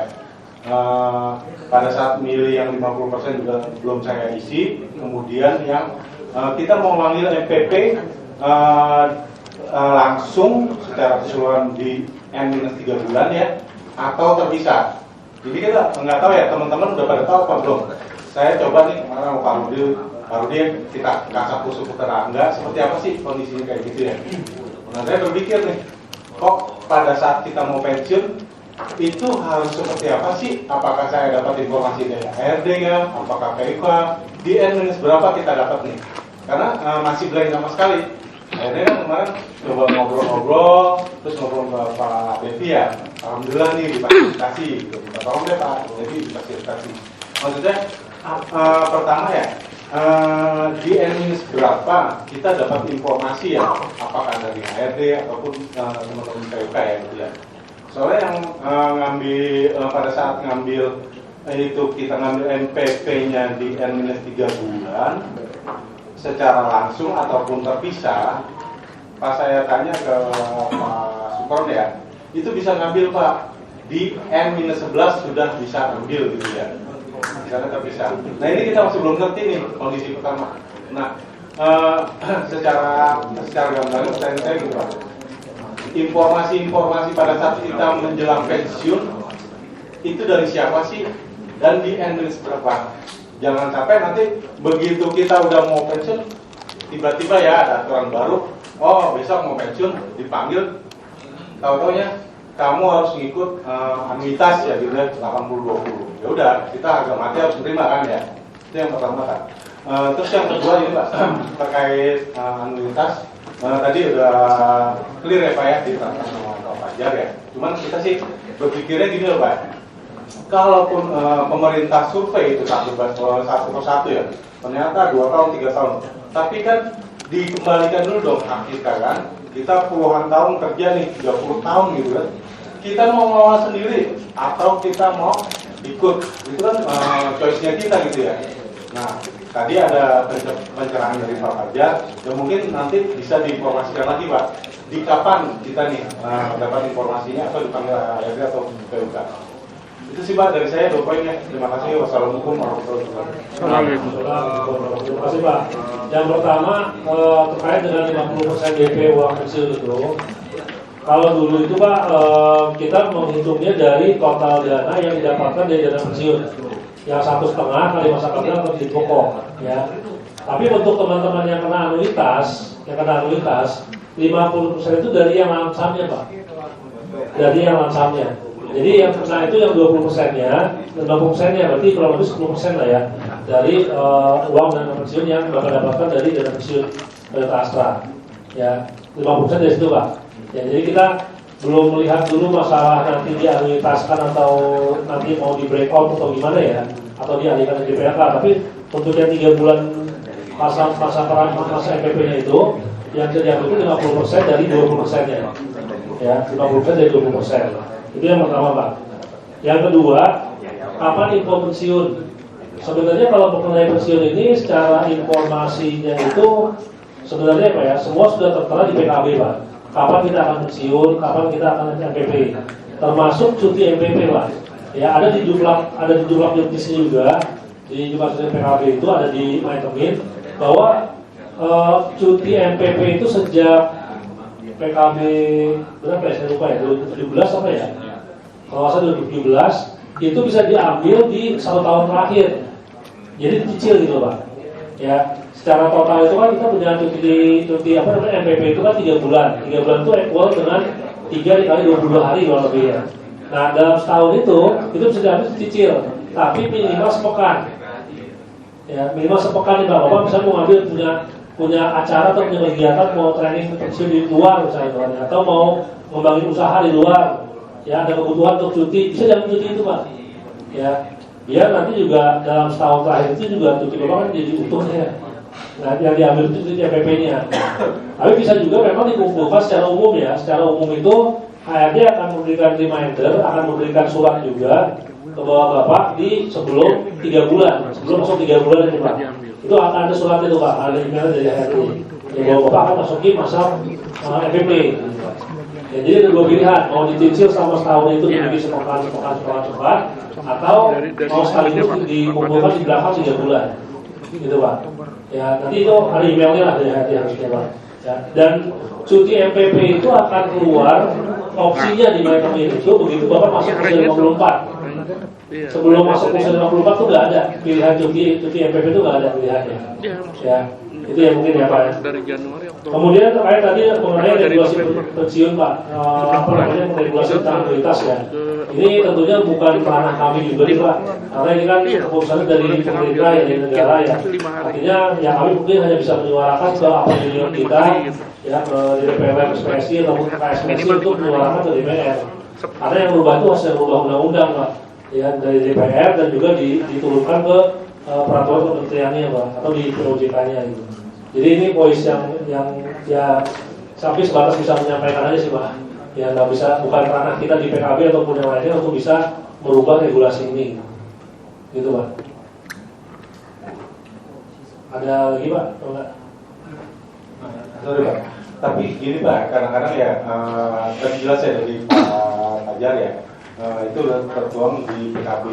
Pada saat milih yang 50% juga belum saya isi. Kemudian yang kita mau manggil MPP langsung secara keseluruhan di N-3 bulan ya, atau terpisah. Jadi kita nggak tahu ya, teman-teman udah pada tahu apa belum? Saya coba nih kemarin Pak Rudi kita kasih suku terangga seperti apa sih kondisinya kayak gitu ya. Nah saya berpikir nih, kok pada saat kita mau pensiun itu harus seperti apa sih? Apakah saya dapat informasi dari ARD ya? Apakah PIK? Di N- berapa kita dapat nih? Karena masih blank sama sekali. Akhirnya kan kemarin coba ngobrol-ngobrol, terus ngobrol ke Pak Devi ya. Alhamdulillah nih difasilitasi, gitu. Tolong deh Pak Devi difasilitasi. Maksudnya pertama ya, di N- berapa kita dapat informasi ya? Apakah dari ARD ataupun teman-teman PIK ya gitu ya. Soalnya yang ngambil pada saat ngambil itu kita ngambil NPP-nya di N-3 bulan secara langsung ataupun terpisah. Pas saya tanya ke Pak Supron ya, itu bisa ngambil Pak di N-11 sudah bisa ambil gitu ya. Misalnya terpisah. Nah ini kita masih belum ngerti nih kondisi pertama. Nah secara gambaran pertanyaan saya gitu Pak. Informasi-informasi pada saat kita menjelang pensiun itu dari siapa sih dan di N-1 berapa? Jangan sampai nanti begitu kita udah mau pensiun tiba-tiba ya ada aturan baru, oh besok mau pensiun dipanggil, tahu-taunya kamu harus ngikut anuitas ya gitu ya 80-20. Ya udah kita harga mati harus terima kan ya. Itu yang pertama kan. Terus yang kedua ini Pak terkait anuitas. Tadi udah clear ya Pak ya diterangkan sama Pak Fajar ya. Cuman kita sih berpikirnya gini loh Pak. Kalaupun pemerintah survei itu satu persatu ya, ternyata 2 tahun 3 tahun. Tapi kan dikembalikan dulu dong hak kita kan. Kita puluhan tahun kerja nih 30 tahun gitu kan. Kita mau ngelola sendiri atau kita mau ikut, itu kan choice-nya kita gitu ya. Nah tadi ada pencerahan dari Pak Fajar, dan mungkin nanti bisa diinformasikan lagi Pak, di kapan kita nih dapat informasinya atau dipanggil ARD atau PUK. Itu sih Pak dari saya 2 poinnya. Terima kasih. Wassalamualaikum warahmatullahi wabarakatuh. Terima kasih Pak. Yang pertama terkait dengan 50% DP uang pensiun itu, kalau dulu itu Pak kita menghitungnya dari total dana yang didapatkan dari dana pensiun. Yang 1,5 kali masa kerja atau di pokok ya. Tapi untuk teman-teman yang kena anuitas, 50% itu dari yang lamsamnya Pak. Dari yang lamsamnya. Jadi yang kena itu yang 20%-nya, 20%-nya berarti kurang lebih 10% lah ya dari uang dana pensiun yang Bapak dapatkan dari dana pensiun Delta Astra. Ya, 50% dari situ Pak. Ya, jadi kita belum melihat dulu masalah nanti dianuitaskan atau nanti mau di breakout atau gimana ya, atau dialihkan ke PHK. Tapi untuk yang 3 bulan masa MPP-nya itu yang diambil itu 50% dari 20%-nya. Ya, 50% dari 20%. Itu yang pertama Pak. Yang kedua, kapan info pensiun? Sebenarnya kalau mengenai pensiun ini secara informasinya itu sebenarnya Pak ya, semua sudah tertera di PKB Pak. Kapan kita akan pensiun, kapan kita akan MPP, termasuk cuti MPP Pak. Ya ada di jumlah jobdisnya juga, di jumlah PKB itu ada di Maitermin bahwa cuti MPP itu sejak PKB berapa ya saya lupa ya 2017 apa ya? Kalau saya 2017 itu bisa diambil di 1 tahun terakhir. Jadi dicicil gitu Pak. Ya, secara total itu kan kita punya cuti apa namanya MPP itu kan 3 bulan. 3 bulan itu equal dengan 3 dikali 22 hari kalau lebih ya. Nah, dalam setahun itu bisa diambil dicicil, tapi minimal sepekan. Ya, minimal sepekan nih Pak. Bapak misalnya mau ngambil punya acara atau punya kegiatan mau training pensiun di luar misalnya atau mau ngembangin usaha di luar ya ada kebutuhan untuk cuti bisa jangan cuti itu Pak ya biar nanti juga dalam setahun terakhir itu juga cuti Bapak kan jadi utuhnya nah yang diambil itu cuti MPP-nya tapi bisa juga memang dikumpulkan secara umum ya secara umum itu HRD akan memberikan reminder akan memberikan surat juga ke bawah Bapak di sebelum 3 bulan sebelum masuk 3 bulan itu Pak Itu akan ada surat itu Pak, ada email dari HRD. Ya bahwa Bapak akan masuki masa FPP. Ya, jadi ada dua pilihan, mau dicicil selama setahun itu dibagi sepekan, atau mau sekaligus dikumpulkan di belakang 3 bulan, gitu Pak. Ya nanti itu ada emailnya lah dari HRD harusnya Pak. Ya, dan cuti MPP itu akan keluar opsinya di MyTerm itu begitu Bapak masuk usia 54. Sebelum masuk usia 54 tuh nggak ada pilihan cuti MPP itu nggak ada pilihannya. Ya, itu yang mungkin ya Pak. Dari Januari, Oktober. Kemudian terkait tadi mengenai regulasi pensiun Pak, apa namanya regulasi tentang annuitas ya. Ini tentunya bukan ranah kami juga nih Pak, karena ini kan keputusan dari pemerintah ya, dari negara ya. Artinya ya kami mungkin hanya bisa menyuarakan ke apa yang kita ya ke DPR, PSI ataupun ke KSPSI untuk menyuarakan ke DPR. Karena yang berubah itu harus yang berubah undang-undang Pak, ya dari DPR dan juga diturunkan ke peraturan kementeriannya Pak, atau di POJK-nya gitu. Jadi ini voice yang ya sampai sebatas bisa menyampaikan aja sih Pak. Ya nggak bisa, bukan ranah kita di PKB ataupun yang lainnya untuk bisa merubah regulasi ini, gitu Pak. Ada lagi Pak? Enggak? Sorry Pak. Tapi gini Pak, kadang-kadang ya tadi jelas ya dari Pak Fajar ya, itu udah tertuang di PKB.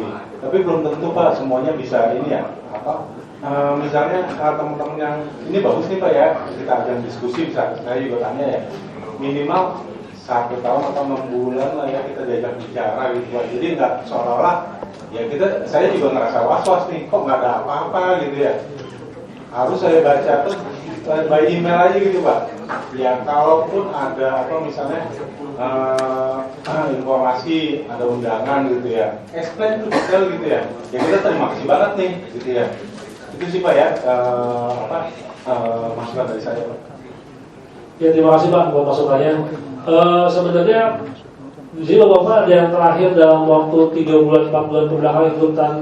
Tapi belum tentu Pak semuanya bisa ini ya apa? Misalnya teman-teman yang ini bagus nih Pak ya, kita ajak diskusi bisa. Saya juga tanya ya, minimal 1 tahun atau 6 bulan lah ya kita diajak bicara gitu Pak. Jadi nggak seolah-olah ya saya juga ngerasa was-was nih, kok nggak ada apa-apa gitu ya. Harus saya baca tuh by email aja gitu Pak. Ya kalaupun ada apa misalnya informasi, ada undangan gitu ya, explain tuh detail gitu ya. Ya kita terima kasih banget nih gitu ya. Itu sih Pak ya masukan dari saya Pak. Ya terima kasih Pak buat masukannya. Sebenarnya di sini Bapak ada yang terakhir dalam waktu 3 bulan 4 bulan kebelakang ikutan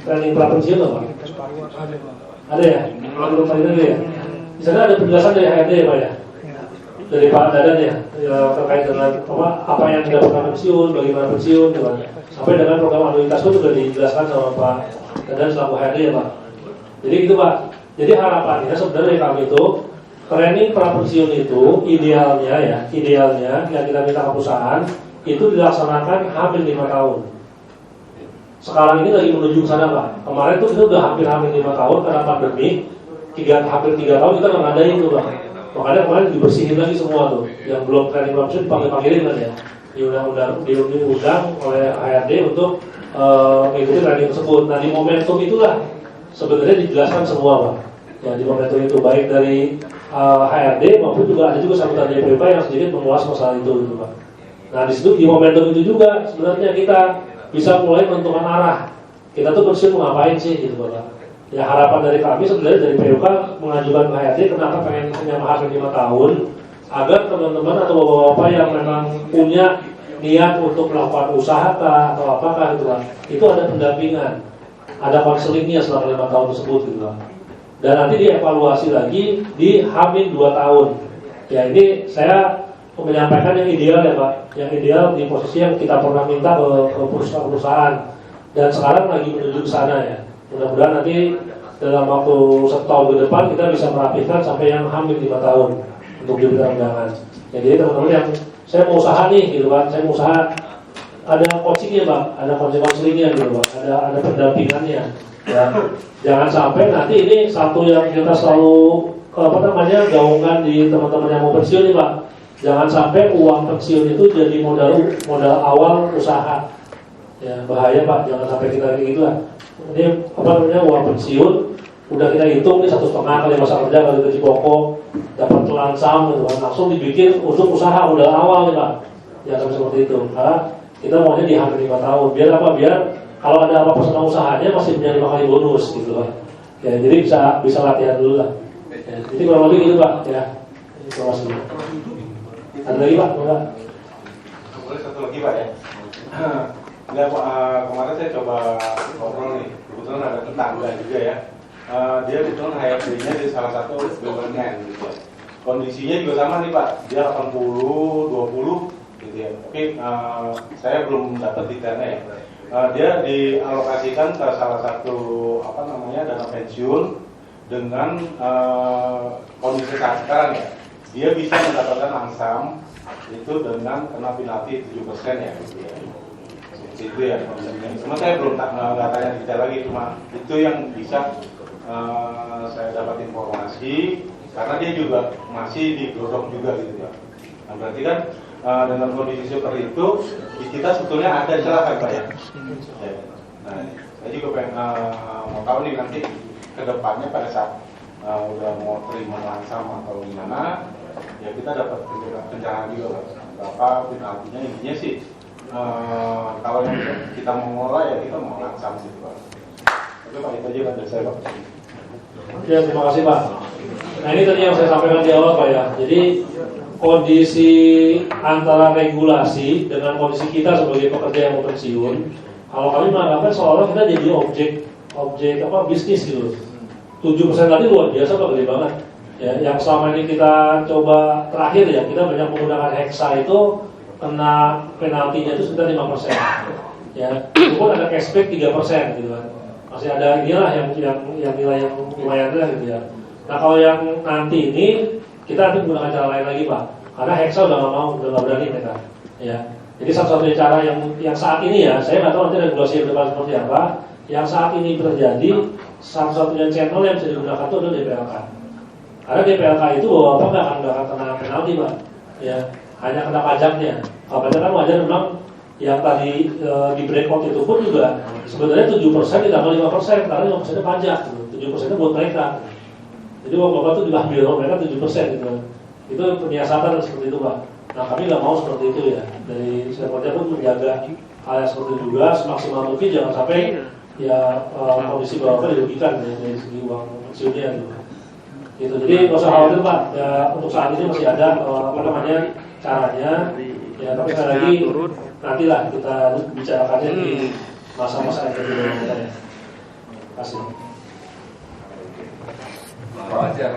training pra pensiun Pak? Ada ya? Belum tadi ya? Di sana ada penjelasan dari HRD ya Pak ya? Dari Pak Dadan ya, terkait dengan apa yang didapatkan pensiun, bagaimana pensiun, sampai dengan program anuitas itu juga dijelaskan sama Pak Dadan selaku HRD ya Pak. Jadi gitu Pak. Jadi harapannya sebenarnya kami itu training pra pensiun itu idealnya yang kita minta ke perusahaan itu dilaksanakan hampir 5 tahun. Sekarang ini lagi menuju ke sana Pak. Kemarin tuh kita udah hampir 5 tahun karena pandemi, hampir 3 tahun kita nggak ngadain tuh Pak. Makanya kemarin dibersihin lagi semua tuh. Yang belum training pra pensiun panggilin kan ya. Diundang oleh HRD untuk mengikuti training tersebut. Nah di momentum itulah sebenarnya dijelaskan semua Pak. Ya di momentum itu baik dari HRD maupun juga ada juga sambutan dari PPP yang sedikit mengulas masalah itu gitu Pak. Nah di situ di momentum itu juga sebenarnya kita bisa mulai menentukan arah. Kita tuh pensiun mau ngapain sih gitu Pak. Ya harapan dari kami sebenarnya dari PUK mengajukan ke HRD kenapa pengen menyamakan 5 tahun agar teman-teman atau bapak-bapak yang memang punya niat untuk melakukan usaha atau apakah gitu Pak, itu ada pendampingan, ada konselingnya selama 5 tahun tersebut gitu Pak. Dan nanti dievaluasi lagi di H-2 tahun. Ya ini saya menyampaikan yang ideal ya Pak, yang ideal di posisi yang kita pernah minta ke perusahaan dan sekarang lagi menuju ke sana ya. Mudah-mudahan nanti dalam waktu 1 tahun ke depan kita bisa merapikan sampai yang H-5 tahun untuk diberikan undangan. Ya, jadi teman-teman yang saya mau usaha nih gitu Pak, saya mau usaha ada coachingnya Pak, ada konselingnya gitu Pak, ada pendampingannya. Ya, jangan sampai nanti ini satu yang kita selalu gaungkan di teman-teman yang mau pensiun nih Pak. Jangan sampai uang pensiun itu jadi modal awal usaha. Ya bahaya Pak, jangan sampai kita kayak gitu lah. Ini uang pensiun udah kita hitung nih 1,5 kali masa kerja kali gaji pokok dapat langsam gitu kan, langsung dibikin untuk usaha modal awal nih Pak. Ya sampai seperti itu. Karena kita maunya di hampir 5 tahun. Biar apa? Biar kalau ada apa-apa sama usahanya masih punya 5 kali bonus gitu Pak. Ya jadi bisa latihan dulu lah. Ya, jadi kurang lebih gitu Pak. Ya. Terima kasih. Ada lagi Pak? Enggak? Boleh satu lagi Pak ya. Enggak Pak, kemarin saya coba ngobrol nih. Kebetulan ada tetangga juga ya. Dia kebetulan HRD-nya di salah satu BUMN gitu. Kondisinya juga sama nih Pak. Dia 80-20 gitu ya. Tapi saya belum dapat detailnya ya. Dia dialokasikan ke salah satu dana pensiun dengan kondisi saat sekarang ya, dia bisa mendapatkan langsam itu dengan kena penalti 7% ya, gitu ya. Itu ya kondisinya. Cuma saya belum nggak tanya detail lagi, cuma itu yang bisa saya dapat informasi karena dia juga masih digodok juga gitu ya. Nah berarti kan dengan kondisi seperti itu kita sebetulnya ada celah kan Pak ya. Nah saya juga pengen mau tahu nih nanti kedepannya pada saat udah mau terima langsam atau gimana ya kita dapat pencerahan juga berapa penaltinya. Intinya sih kalau yang kita mau ngolah ya kita mau langsam gitu Pak. Oke Pak, itu aja Pak dari saya Pak. Ya, terima kasih Pak. Nah ini tadi yang saya sampaikan di awal Pak ya. Jadi kondisi antara regulasi dengan kondisi kita sebagai pekerja yang mau pensiun, kalau kami menganggapnya seolah kita jadi objek bisnis gitu. 7% tadi luar biasa Pak, gede banget. Ya, yang selama ini kita coba terakhir ya, kita banyak menggunakan hexa itu kena penaltinya itu sekitar 5%. Ya, itu pun ada cashback 3% gitu kan. Masih ada inilah yang nilai yang lumayan lah gitu ya. Nah kalau yang nanti ini kita nanti menggunakan cara lain lagi Pak, karena hexa udah nggak berani mereka. Ya, jadi satu-satunya cara yang saat ini ya, saya nggak tahu nanti regulasi yang depan seperti apa. Yang saat ini terjadi satu-satunya channel yang bisa digunakan itu adalah DPLK. Karena DPLK itu Bapak nggak akan kena penalti Pak. Ya, hanya kena pajaknya. Kalau pajak kan wajar memang. Yang tadi di breakout itu pun juga sebenarnya 7% ditambah 5% karena 5% pajak, 7% buat mereka. Jadi uang Bapak itu diambil oleh mereka 7% gitu. Itu penyiasatan seperti itu Pak. Nah kami nggak mau seperti itu ya. Dari Serpotnya pun menjaga hal yang seperti itu juga semaksimal mungkin jangan sampai ya kondisi Bapak dirugikan ya, dari segi uang pensiunnya gitu. Gitu. Jadi nggak usah khawatir Pak. Ya, untuk saat ini masih ada caranya. Ya tapi sekali lagi nantilah kita bicarakannya di masa-masa yang kedua kita ya. Terima kasih. Pak Wajar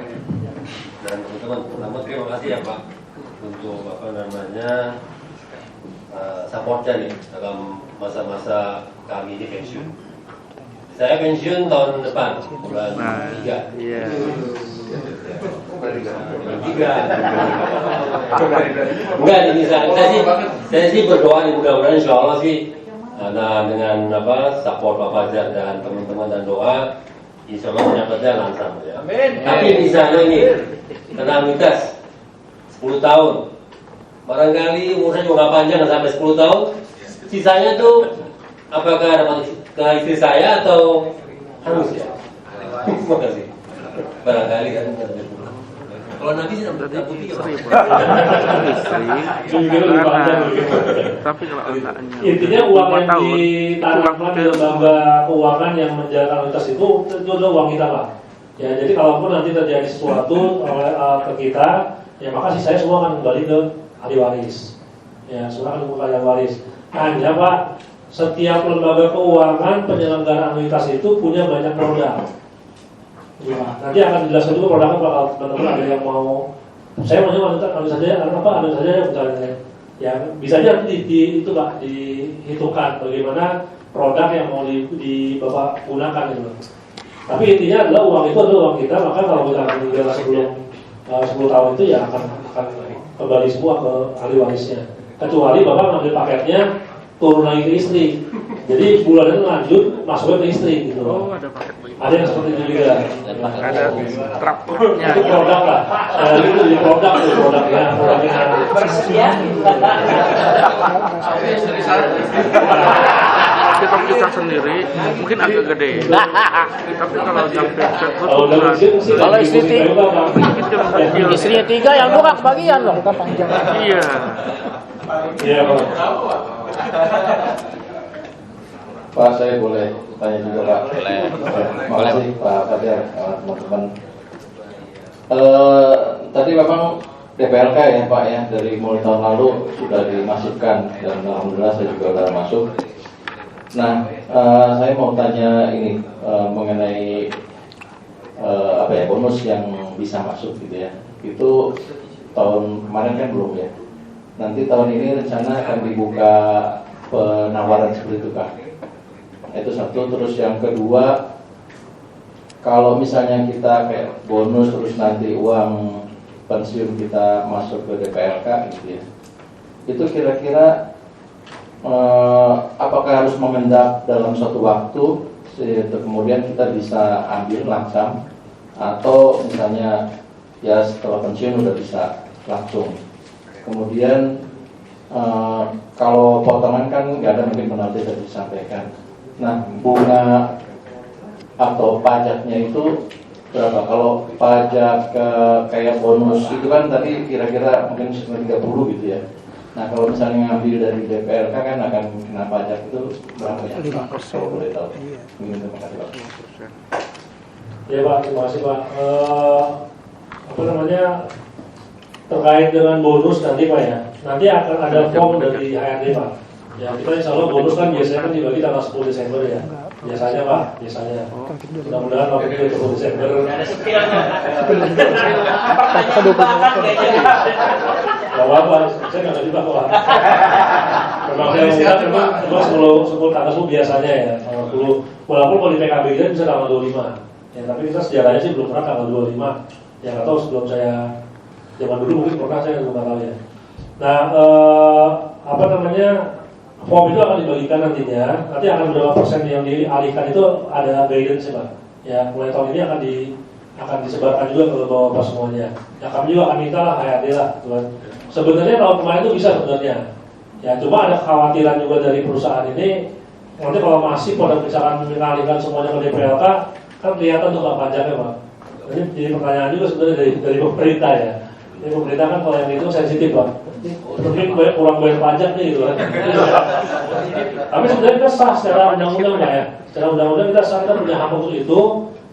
dan teman-teman, pertama terima kasih ya Pak untuk supportnya nih dalam masa-masa kami ini pensiun. Saya pensiun tahun depan bulan 3. Iya. Enggak, ini saya sih berdoa mudah-mudahan insya Allah sih dengan support Pak Fajar dan teman-teman dan doa insya Allah dapatnya langsam ya. Amin. Tapi misalnya ini annuitas 10 tahun, barangkali umurnya juga nggak panjang sampai 10 tahun, sisanya tuh apakah dapat ke istri saya atau harus ya? Terima kasih. Barangkali kan. Kalau nanti sih dapat putih ya. Tapi kalau anaknya intinya uang yang ditanamkan di lembaga keuangan yang menjaga anuitas itu adalah uang kita Pak. Ya jadi kalaupun nanti terjadi sesuatu ke kita, ya maka sisanya semua akan kembali ke ahli waris. Ya semua akan kembali ke ahli waris. Hanya Pak, setiap lembaga keuangan penyelenggara anuitas itu punya banyak produk. Ya, nanti akan dijelaskan juga produknya bakal teman-teman ada yang mau saya mau anuitas saja misalnya ya bisa aja nanti itu Pak dihitungkan bagaimana produk yang mau di Bapak gunakan gitu. Tapi intinya adalah uang itu adalah uang kita, maka kalau kita meninggal sebelum 10 tahun itu ya akan kembali semua ke ahli warisnya. Kecuali Bapak ngambil paketnya turun lagi ke istri. Jadi bulannya lanjut masuknya ke istri gitu. Oh, ada paket begitu. Ada yang seperti itu juga. Ada trapnya. Itu produk lah. Itu di produknya. Bersedia. Kita kita sendiri mungkin agak gede. Tapi kalau sampai kalau istrinya 3 yang 2 kebagian loh. Iya. Iya, Pak. Pak, saya boleh tanya juga Pak. Terima kasih Pak Fajar, teman-teman. Tadi memang DPLK ya Pak ya, dari mulai tahun lalu sudah dimasukkan dan alhamdulillah saya juga sudah masuk. Nah, saya mau tanya ini mengenai bonus yang bisa masuk gitu ya. Itu tahun kemarin kan belum ya. Nanti tahun ini rencana akan dibuka penawaran seperti itu Kak. Itu satu. Terus yang kedua, kalau misalnya kita kayak bonus terus nanti uang pensiun kita masuk ke DPRK gitu ya, itu kira-kira apakah harus mengendap dalam suatu waktu kemudian kita bisa ambil langsung, atau misalnya ya setelah pensiun udah bisa langsung. Kemudian kalau potongan kan nggak ada, mungkin penalti tadi disampaikan. Nah, bunga atau pajaknya itu berapa? Kalau pajak kayak bonus itu kan tadi kira-kira mungkin 30 gitu ya. Nah, kalau misalnya ngambil dari DPRK kan akan kena pajak itu berapa ya? 5%. Kalau boleh tahu. Terima kasih Pak. Ya Pak, terima kasih Pak. Apa namanya, terkait dengan bonus nanti Pak ya, nanti akan ada form dari HRD Pak. Ya, kita insya Allah bonus kan biasanya kan dibagi tanggal 10 Desember ya. Biasanya Pak, biasanya. Mudah-mudahan waktu itu 10 Desember. Gak apa-apa, saya nggak ngerti Pak. Memang saya melihat memang 10 tanggal 10 biasanya ya, tanggal 10. Walaupun kalau di PKB kita bisa tanggal 25. Ya, tapi kita sejarahnya sih belum pernah tanggal 25. Ya nggak tahu sebelum saya zaman dulu mungkin pernah, saya nggak tahu ya. Nah, apa namanya, form itu akan dibagikan nantinya. Nanti akan berapa persen yang dialihkan itu ada guidance Pak. Ya, mulai tahun ini akan disebarkan juga ke bawah semuanya. Ya, kami juga akan minta lah HRD lah, Tuhan. Sebenarnya tahun kemarin itu bisa sebenarnya. Ya, cuma ada kekhawatiran juga dari perusahaan ini. Nanti kalau masih pada misalkan mengalihkan semuanya ke DPLK, kan kelihatan tuh Pak pajaknya Pak. Jadi pertanyaan juga sebenarnya dari pemerintah ya. Jadi pemerintah kan kalau yang itu sensitif Pak. Mungkin kurang bayar pajak nih gitu kan. Tapi sebenarnya kita sah secara undang-undang Pak ya. Secara undang-undang kita sah, kita punya hak untuk itu.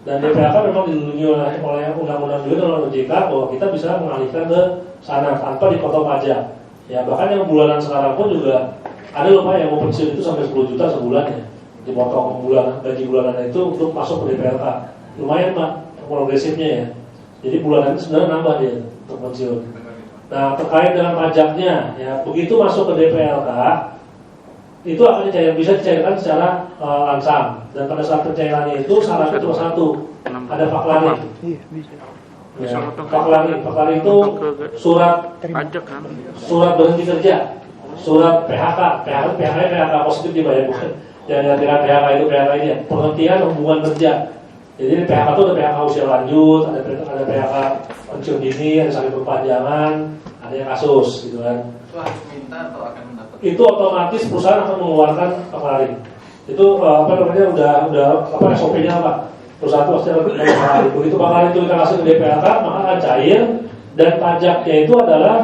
Dan DPLK memang dilindungi oleh undang-undang juga oleh OJK bahwa kita bisa mengalihkan ke sana tanpa dipotong pajak. Ya, bahkan yang bulanan sekarang pun juga ada loh Pak yang mau pensiun itu sampai 10 juta sebulan ya. Dipotong gaji bulanan itu untuk masuk ke DPLK. Lumayan Pak progresifnya ya. Jadi bulanan itu sebenarnya nambah dia untuk pensiun. Nah, terkait dengan pajaknya ya, begitu masuk ke DPLK itu akan bisa dicairkan secara langsung. Dan pada saat pencairannya itu syaratnya cuma satu, ada faklari. Ya, faklari itu surat berhenti kerja, surat PHK positif dibayar bukan. Jangan dengan PHK itu PHK ini ya, penghentian hubungan kerja. Jadi PHK itu ada PHK usia lanjut, ada PHK pensiun dini, ada sakit berkepanjangan, ada yang kasus gitu kan. Itu harus minta atau akan mendapat? Itu otomatis perusahaan akan mengeluarkan faklari. Itu apa namanya udah apa SOP-nya apa? Perusahaan itu pasti akan mengeluarkan. Begitu faklari itu kita kasih ke DPLK, maka akan cair, dan pajaknya itu adalah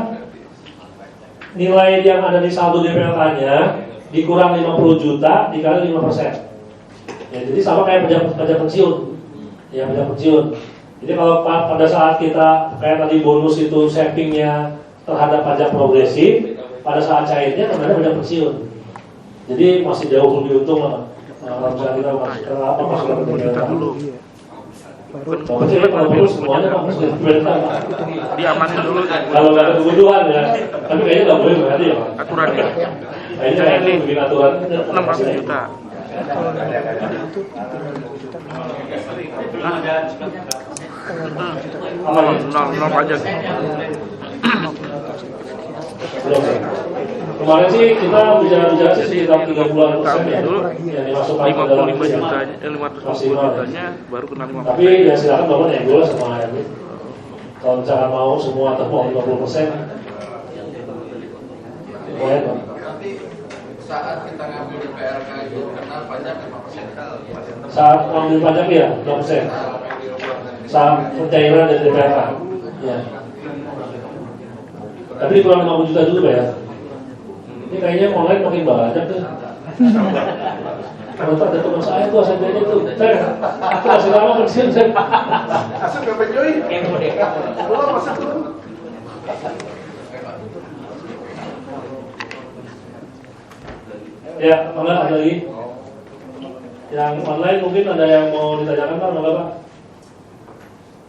nilai yang ada di saldo DPLK-nya dikurang 50 juta dikali 5%. Ya, jadi sama kayak pajak pensiun. Ya, pajak pensiun. Jadi kalau pada saat kita kayak tadi bonus itu savingnya terhadap pajak progresif, pada saat cairnya terhadap pajak pensiun. Jadi masih jauh lebih untung lah. Kalau misalnya kita masuk ke DPLK dulu. Kalau bonus semuanya masuk ke DPLK. Diamanin dulu. Kalau nggak ada kebutuhan ya, tapi kayaknya nggak boleh berarti ya. Aturannya. Kayaknya ini bikin aturan 600 juta. Nol pajak. Belum. Kemarin sih kita bicara sih sekitar 30% ya yang dimasukkan ke dalam 55 jutanya, 550 jutanya baru kena 5%. Tapi ya silakan Bapak nego sama ini. Kalau misalkan mau semua atau mau 50%, boleh Pak. Saat kita ngambil di PRK itu kena pajak 5%. Saat ngambil pajak ya 5%. Saat pencairan dari DPRK. Ya. Tapi kurang 50 juta dulu ya. Ini kayaknya online makin banyak tuh. Kalau ada teman saya tuh asalnya tuh, aku masih lama pensiun saya. Asal berapa joy? Belum masuk tuh. Ya, online ada lagi. Yang online mungkin ada yang mau ditanyakan Pak, enggak Pak?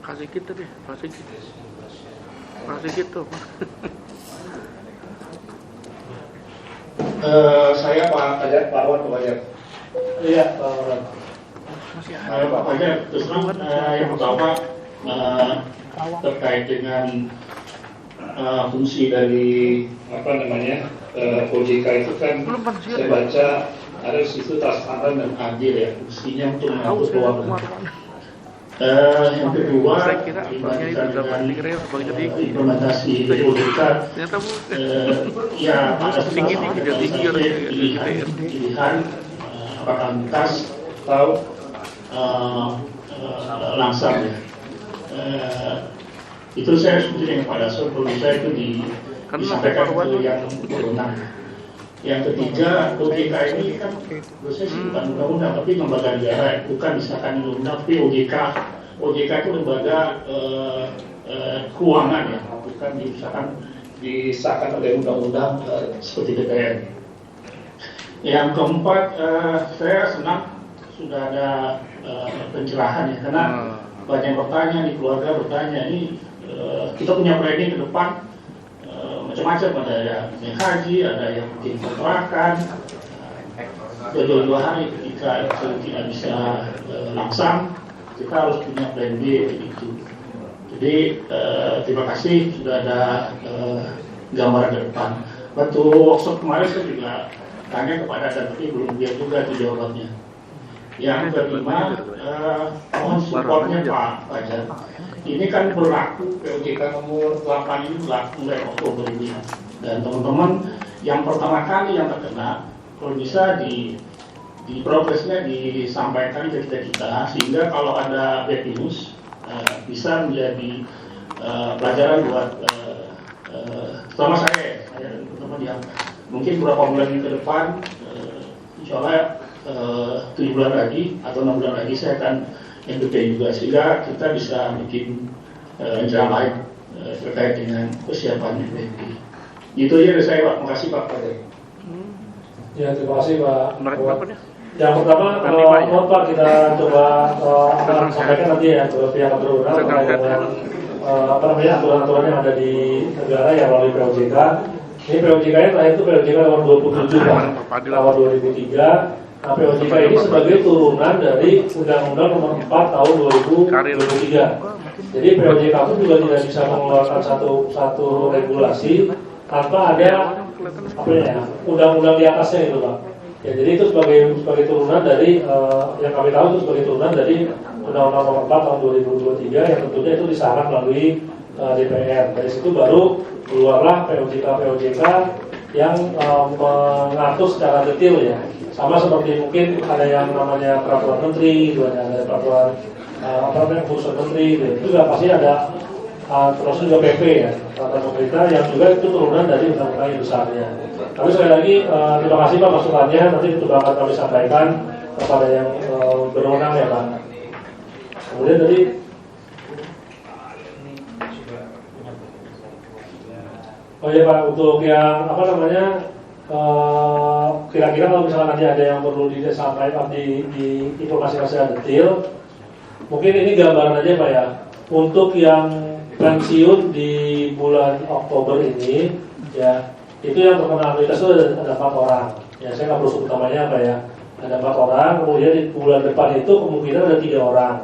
Kasih kita deh, kasih gitu. Saya Pak Wan Pak. Iya, Pak. Pak Fajar, terus terang yang pertama terkait dengan fungsi dari OJK itu kan saya baca ada di situ transparan dan adil ya, fungsinya untuk mengatur keuangan. Yang kedua, dibandingkan dengan implementasi OJK, ya ada pilihan apakah lintas atau langsam ya. Itu saya setuju dengan Pak Daso, menurut saya itu disampaikan ke yang berwenang. Yang ketiga, OJK ini kan menurut saya sih bukan undang-undang, tapi lembaga negara, bukan misalkan undang-undang, tapi OJK itu lembaga keuangan ya, bukan misalkan disahkan oleh undang-undang seperti DPR. Yang keempat, saya senang sudah ada pencerahan ya, karena banyak bertanya di keluarga bertanya ini kita punya planning ke depan macam-macam, ada yang haji, ada yang mungkin kontrakan, dua hari ketika itu tidak bisa langsam, kita harus punya plan B itu. Jadi terima kasih sudah ada gambaran ke depan. Waktu workshop kemarin saya juga tanya kepada tapi belum lihat juga itu jawabannya. Yang kelima, mohon supportnya Pak Fajar. Ini kan berlaku POJK nomor 8 ini berlaku mulai Oktober ini. Dan teman-teman yang pertama kali yang terkena, kalau bisa di progresnya disampaikan ke kita sehingga kalau ada bad news bisa menjadi pelajaran buat terutama saya dan teman-teman yang mungkin beberapa bulan ke depan, insya Allah 7 bulan lagi atau 6 bulan lagi saya akan MVP juga, sehingga kita bisa bikin rencana lain terkait dengan persiapan MVP. Itu aja dari saya Pak, terima kasih Pak Fajar. Ya, terima kasih Pak. Yang pertama, mohon Pak kita coba akan sampaikan nanti ya ke pihak berwenang terkait dengan aturan-aturan yang ada di negara yang melalui POJK. Ini POJK-nya terakhir itu POJK nomor 27 Pak, tahun 2003. Nah, POJK ini sebagai turunan dari Undang-Undang Nomor 4 Tahun 2023. Jadi POJK itu juga tidak bisa mengeluarkan satu regulasi tanpa ada undang-undang di atasnya itu Pak. Ya, jadi itu sebagai turunan dari yang kami tahu itu sebagai turunan dari Undang-Undang Nomor 4 Tahun 2023 yang tentunya itu disahkan melalui DPR. Dari situ baru keluarlah POJK yang mengatur secara detail ya. Sama seperti mungkin ada yang namanya peraturan menteri, ada peraturan khusus menteri, itu juga pasti ada terus juga PP ya, peraturan pemerintah yang juga itu turunan dari undang-undang yang besarnya. Tapi sekali lagi terima kasih Pak masukannya, nanti itu akan kami sampaikan kepada yang berwenang ya Pak. Kemudian tadi oh ya Pak, untuk yang kira-kira kalau misalnya nanti ada yang perlu disampaikan di informasi secara detail, mungkin ini gambaran aja Pak ya. Untuk yang pensiun di bulan Oktober ini, ya itu yang terkena anuitas itu ada 4 orang. Ya saya nggak perlu sebut namanya apa ya. Ada 4 orang. Kemudian di bulan depan itu kemungkinan ada 3 orang.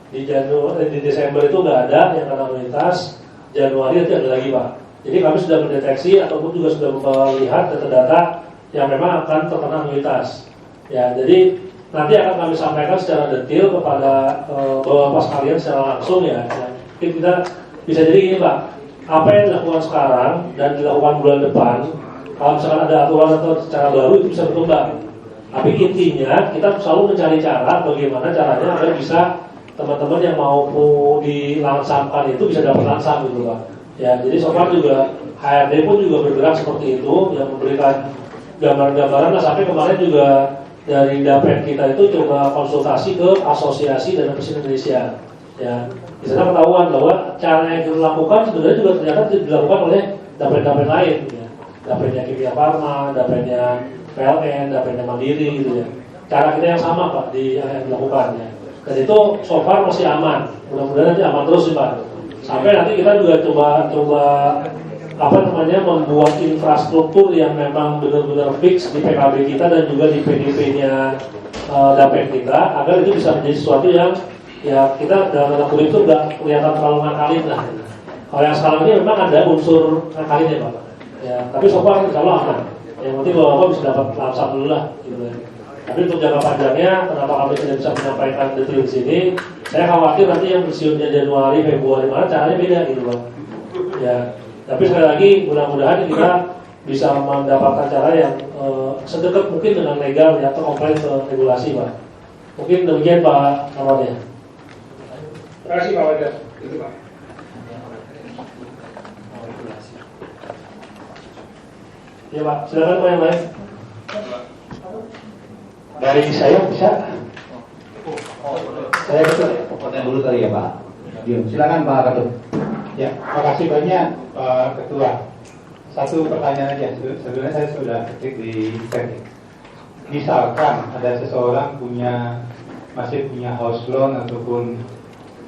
Di Desember itu nggak ada yang kena anuitas. Januari itu ada lagi Pak. Jadi kami sudah mendeteksi ataupun juga sudah melihat data-data yang memang akan terkena anuitas. Ya, jadi nanti akan kami sampaikan secara detail kepada Bapak sekalian secara langsung ya. Mungkin kita bisa jadi gini Pak, apa yang dilakukan sekarang dan dilakukan bulan depan, kalau misalkan ada aturan atau cara baru itu bisa berkembang. Tapi intinya kita selalu mencari cara bagaimana caranya agar bisa teman-teman yang mau dilansamkan itu bisa dapat langsam gitu Pak. Ya, jadi so far juga HRD pun juga bergerak seperti itu, yang memberikan gambaran-gambaran lah, sampai kemarin juga dari Dapen kita itu coba konsultasi ke Asosiasi Dana Pensiun Indonesia. Ya, di sana ketahuan bahwa cara yang dilakukan sebenarnya juga ternyata dilakukan oleh Dapen-Dapen lain, ya. Dapennya Kimia Farma, Dapennya PLN, Dapennya Mandiri gitu ya. Cara kita yang sama Pak yang dilakukan ya. Dan itu so far masih aman. Mudah-mudahan nanti aman terus sih Pak. Sampai nanti kita juga coba membuat infrastruktur yang memang benar-benar fix di PKB kita dan juga di PDP-nya Dapen kita, agar itu bisa menjadi sesuatu yang ya kita dalam tanda kutip itu nggak kelihatan terlalu ngakalin lah. Kalau yang sekarang ini memang ada unsur ngakalinnya Pak. Ya, tapi so far insya Allah aman. Yang penting Bapak bisa dapat lamsam dulu lah. Gitu. Tapi untuk jangka panjangnya, kenapa kami tidak bisa menyampaikan detail di sini? Saya khawatir nanti yang pensiunnya Januari, Februari, Maret caranya beda gitu Pak. Ya, tapi sekali lagi mudah-mudahan kita bisa mendapatkan cara yang sedekat mungkin dengan legal ya, atau komplain ke regulasi Pak. Mungkin demikian Pak Kamarnya. Terima kasih Pak Wajar. Itu Pak. Ya Pak, silakan Pak yang lain. Dari saya bisa. Saya potong dulu kali ya Pak. Silakan Pak Ketut. Ya, makasih banyak Pak Ketua. Satu pertanyaan aja. Sebenarnya saya sudah ketik di chat. Misalkan ada seseorang masih punya house loan ataupun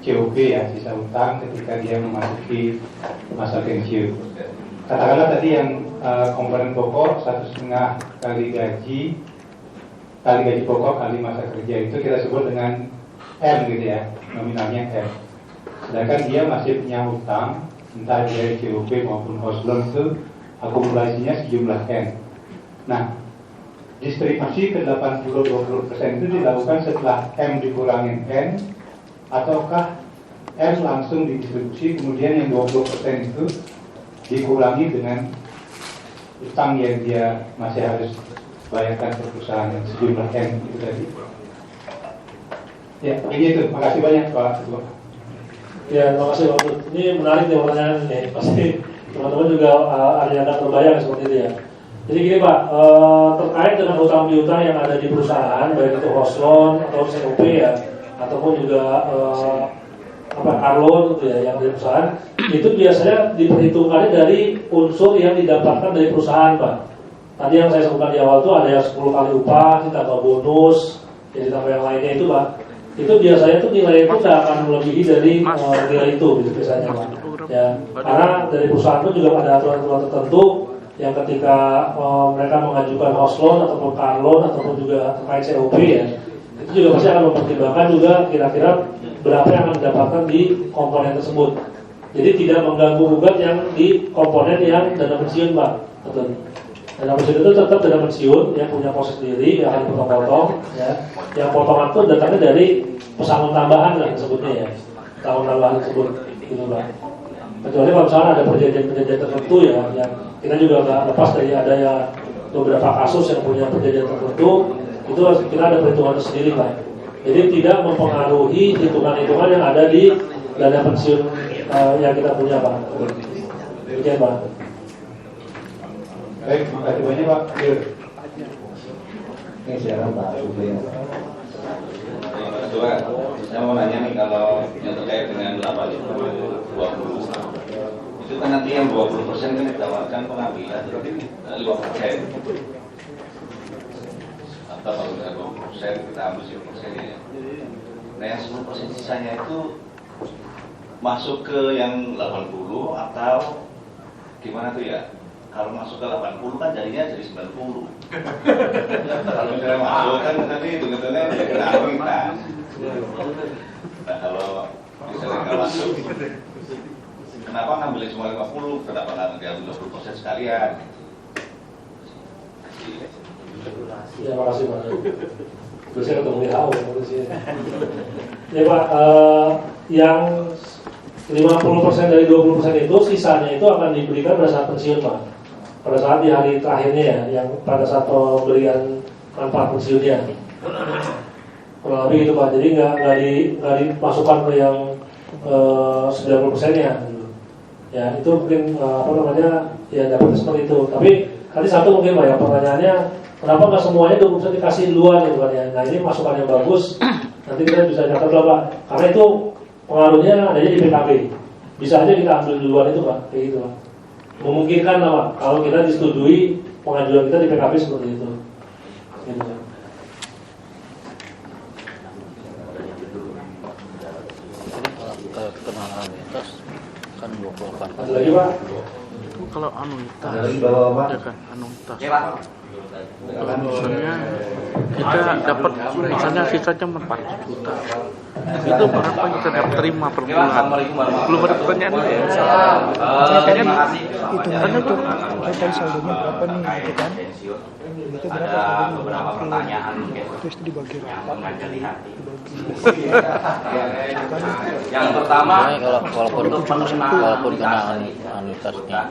COP ya, sisa utang ketika dia memasuki masa pensiun. Katakanlah tadi yang komponen pokok 1,5 kali gaji pokok kali masa kerja itu kita sebut dengan M gitu ya, nominalnya M. Sedangkan dia masih punya utang, entah dia COP maupun house loan itu akumulasinya sejumlah N. Nah, distribusi ke 80-20% itu dilakukan setelah M dikurangin N, ataukah M langsung didistribusi kemudian yang 20% itu dikurangi dengan utang yang dia masih harus bayarkan ke perusahaan yang sejumlah N itu tadi. Ya, begitu. Makasih banyak Pak Ketua. Ya, terima kasih Pak. Ini menarik nih pertanyaan ini. Pasti teman-teman juga ada terbayang seperti itu ya. Jadi gini Pak, terkait dengan hutang piutang yang ada di perusahaan, baik itu house loan atau COP ya, ataupun juga car loan gitu ya, yang dari perusahaan, itu biasanya diperhitungkannya dari unsur yang didapatkan dari perusahaan Pak. Tadi yang saya sebutkan di awal itu ada yang 10 kali upah, ditambah bonus, jadi ditambah yang lainnya itu Pak. Itu biasanya tuh nilai itu tidak akan melebihi dari nilai itu gitu biasanya Pak. Ya, karena dari perusahaan itu juga ada aturan-aturan tertentu yang ketika mereka mengajukan house loan ataupun car loan ataupun juga terkait COP ya, itu juga pasti akan mempertimbangkan juga kira-kira berapa yang akan didapatkan di komponen tersebut. Jadi tidak mengganggu gugat yang di komponen yang dana pensiun Pak. Betul. Dana pensiun itu tetap dana pensiun yang punya proses sendiri, yang akan dipotong-potong ya. Yang potongan itu datangnya dari pesangon tambahan lah disebutnya ya. Pesangon tambahan tersebut gitu Pak. Kecuali kalau misalnya ada perjanjian tertentu ya, yang kita juga nggak lepas dari ada ya beberapa kasus yang punya perjanjian tertentu, itu kita ada perhitungan tersendiri Pak. Jadi tidak mempengaruhi hitungan-hitungan yang ada di dana pensiun yang kita punya Pak. Demikian Pak. Baik, terima kasih banyak Pak. Ini silakan Pak Subli. Kedua, saya mau nanya nih kalau yang terkait dengan 80-20 itu kan nanti yang 20% kan ditawarkan pengambilan 5%. Atau kalau misalnya 20% kita ambil 10% ya. Nah yang 10% sisanya itu masuk ke yang 80 atau gimana tuh ya? Kalau masuk ke 80 kan jadinya jadi 90. Kalau misalnya masuk kan nanti hitung-hitungnya jadi kita. Nah kalau misalnya nggak masuk, kenapa ngambilin cuma 50? Kenapa nggak ngambil 20% sekalian? Ya, makasih Pak. Biasanya ketemu WHO ya Pak, yang 50% dari 20% itu sisanya itu akan diberikan pada saat pensiun Pak. Pada saat di hari terakhirnya ya, yang pada saat pemberian manfaat pensiunnya. Kurang lebih gitu Pak. Jadi nggak dimasukkan ke yang 90%-nya. Ya itu mungkin ya dapatnya seperti itu. Tapi tadi satu mungkin Pak ya pertanyaannya, kenapa nggak semuanya 20% dikasih duluan gitu kan ya? Nah ini masukan yang bagus. Nanti kita bisa catat lah Pak. Karena itu pengaruhnya adanya di PKB. Bisa aja kita ambil duluan itu Pak, kayak gitu Pak. Memungkinkan lah Pak, kalau kita disetujui pengajuan kita di PKB seperti itu. Gitu. Kenalan atas kan 28. Ada lagi Pak? kalau anuitas, Ada lagi Bapak-bapak? ya kan, anuitas. Ya, Pak. Misalnya kita dapat misalnya sisanya 4 juta, itu berapa yang kita dapat terima per bulan? Belum ada pertanyaan ya? Terima kasih. Tadi saldonya berapa nih gitu kan? Itu berapa Ada beberapa pertanyaan mungkin terus itu dibagi rata. mengajari hati. Yang pertama, walaupun kena anuitasnya,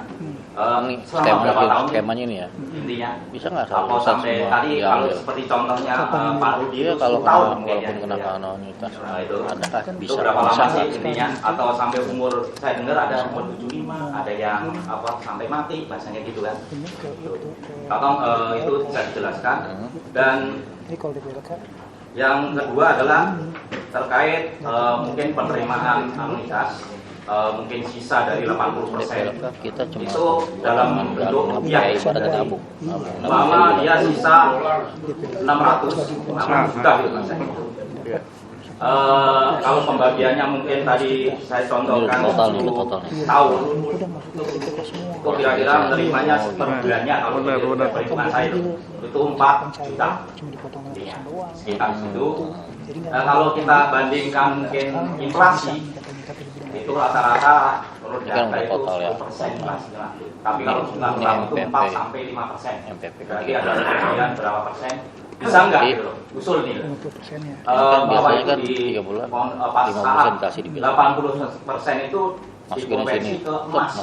ini skemanya ini ya, intinya bisa nggak kalau satu sampai semua tadi kalau diambil? seperti contohnya Pak Rudi Iya, itu kalau 10 tahun walaupun kena anuitas, itu adakah itu bisa berapa lama sih nggak? intinya, atau sampai umur, saya dengar ada umur 75, ada yang apa sampai mati bahasanya gitu kan. Tolong itu bisa dijelaskan. Dan yang kedua adalah terkait mungkin penerimaan anuitas, mungkin sisa dari 80% kita cuma itu dalam bentuk rupiah. Mama dia sisa 600 juta gitu kan saya. Kalau pembagiannya mungkin tadi saya contohkan total tahun itu kira-kira menerimanya per bulannya kalau perhitungan saya itu 4 juta sekitar situ. Kalau kita bandingkan mungkin inflasi itu rata-rata menurut data itu 10% inflasinya. Tapi kalau jumlah orang itu 4 sampai 5%. Berarti ada kemudian berapa persen? Bisa nggak gitu loh, usul nih bahwa itu di pas saat 80% itu dikonversi ke emas,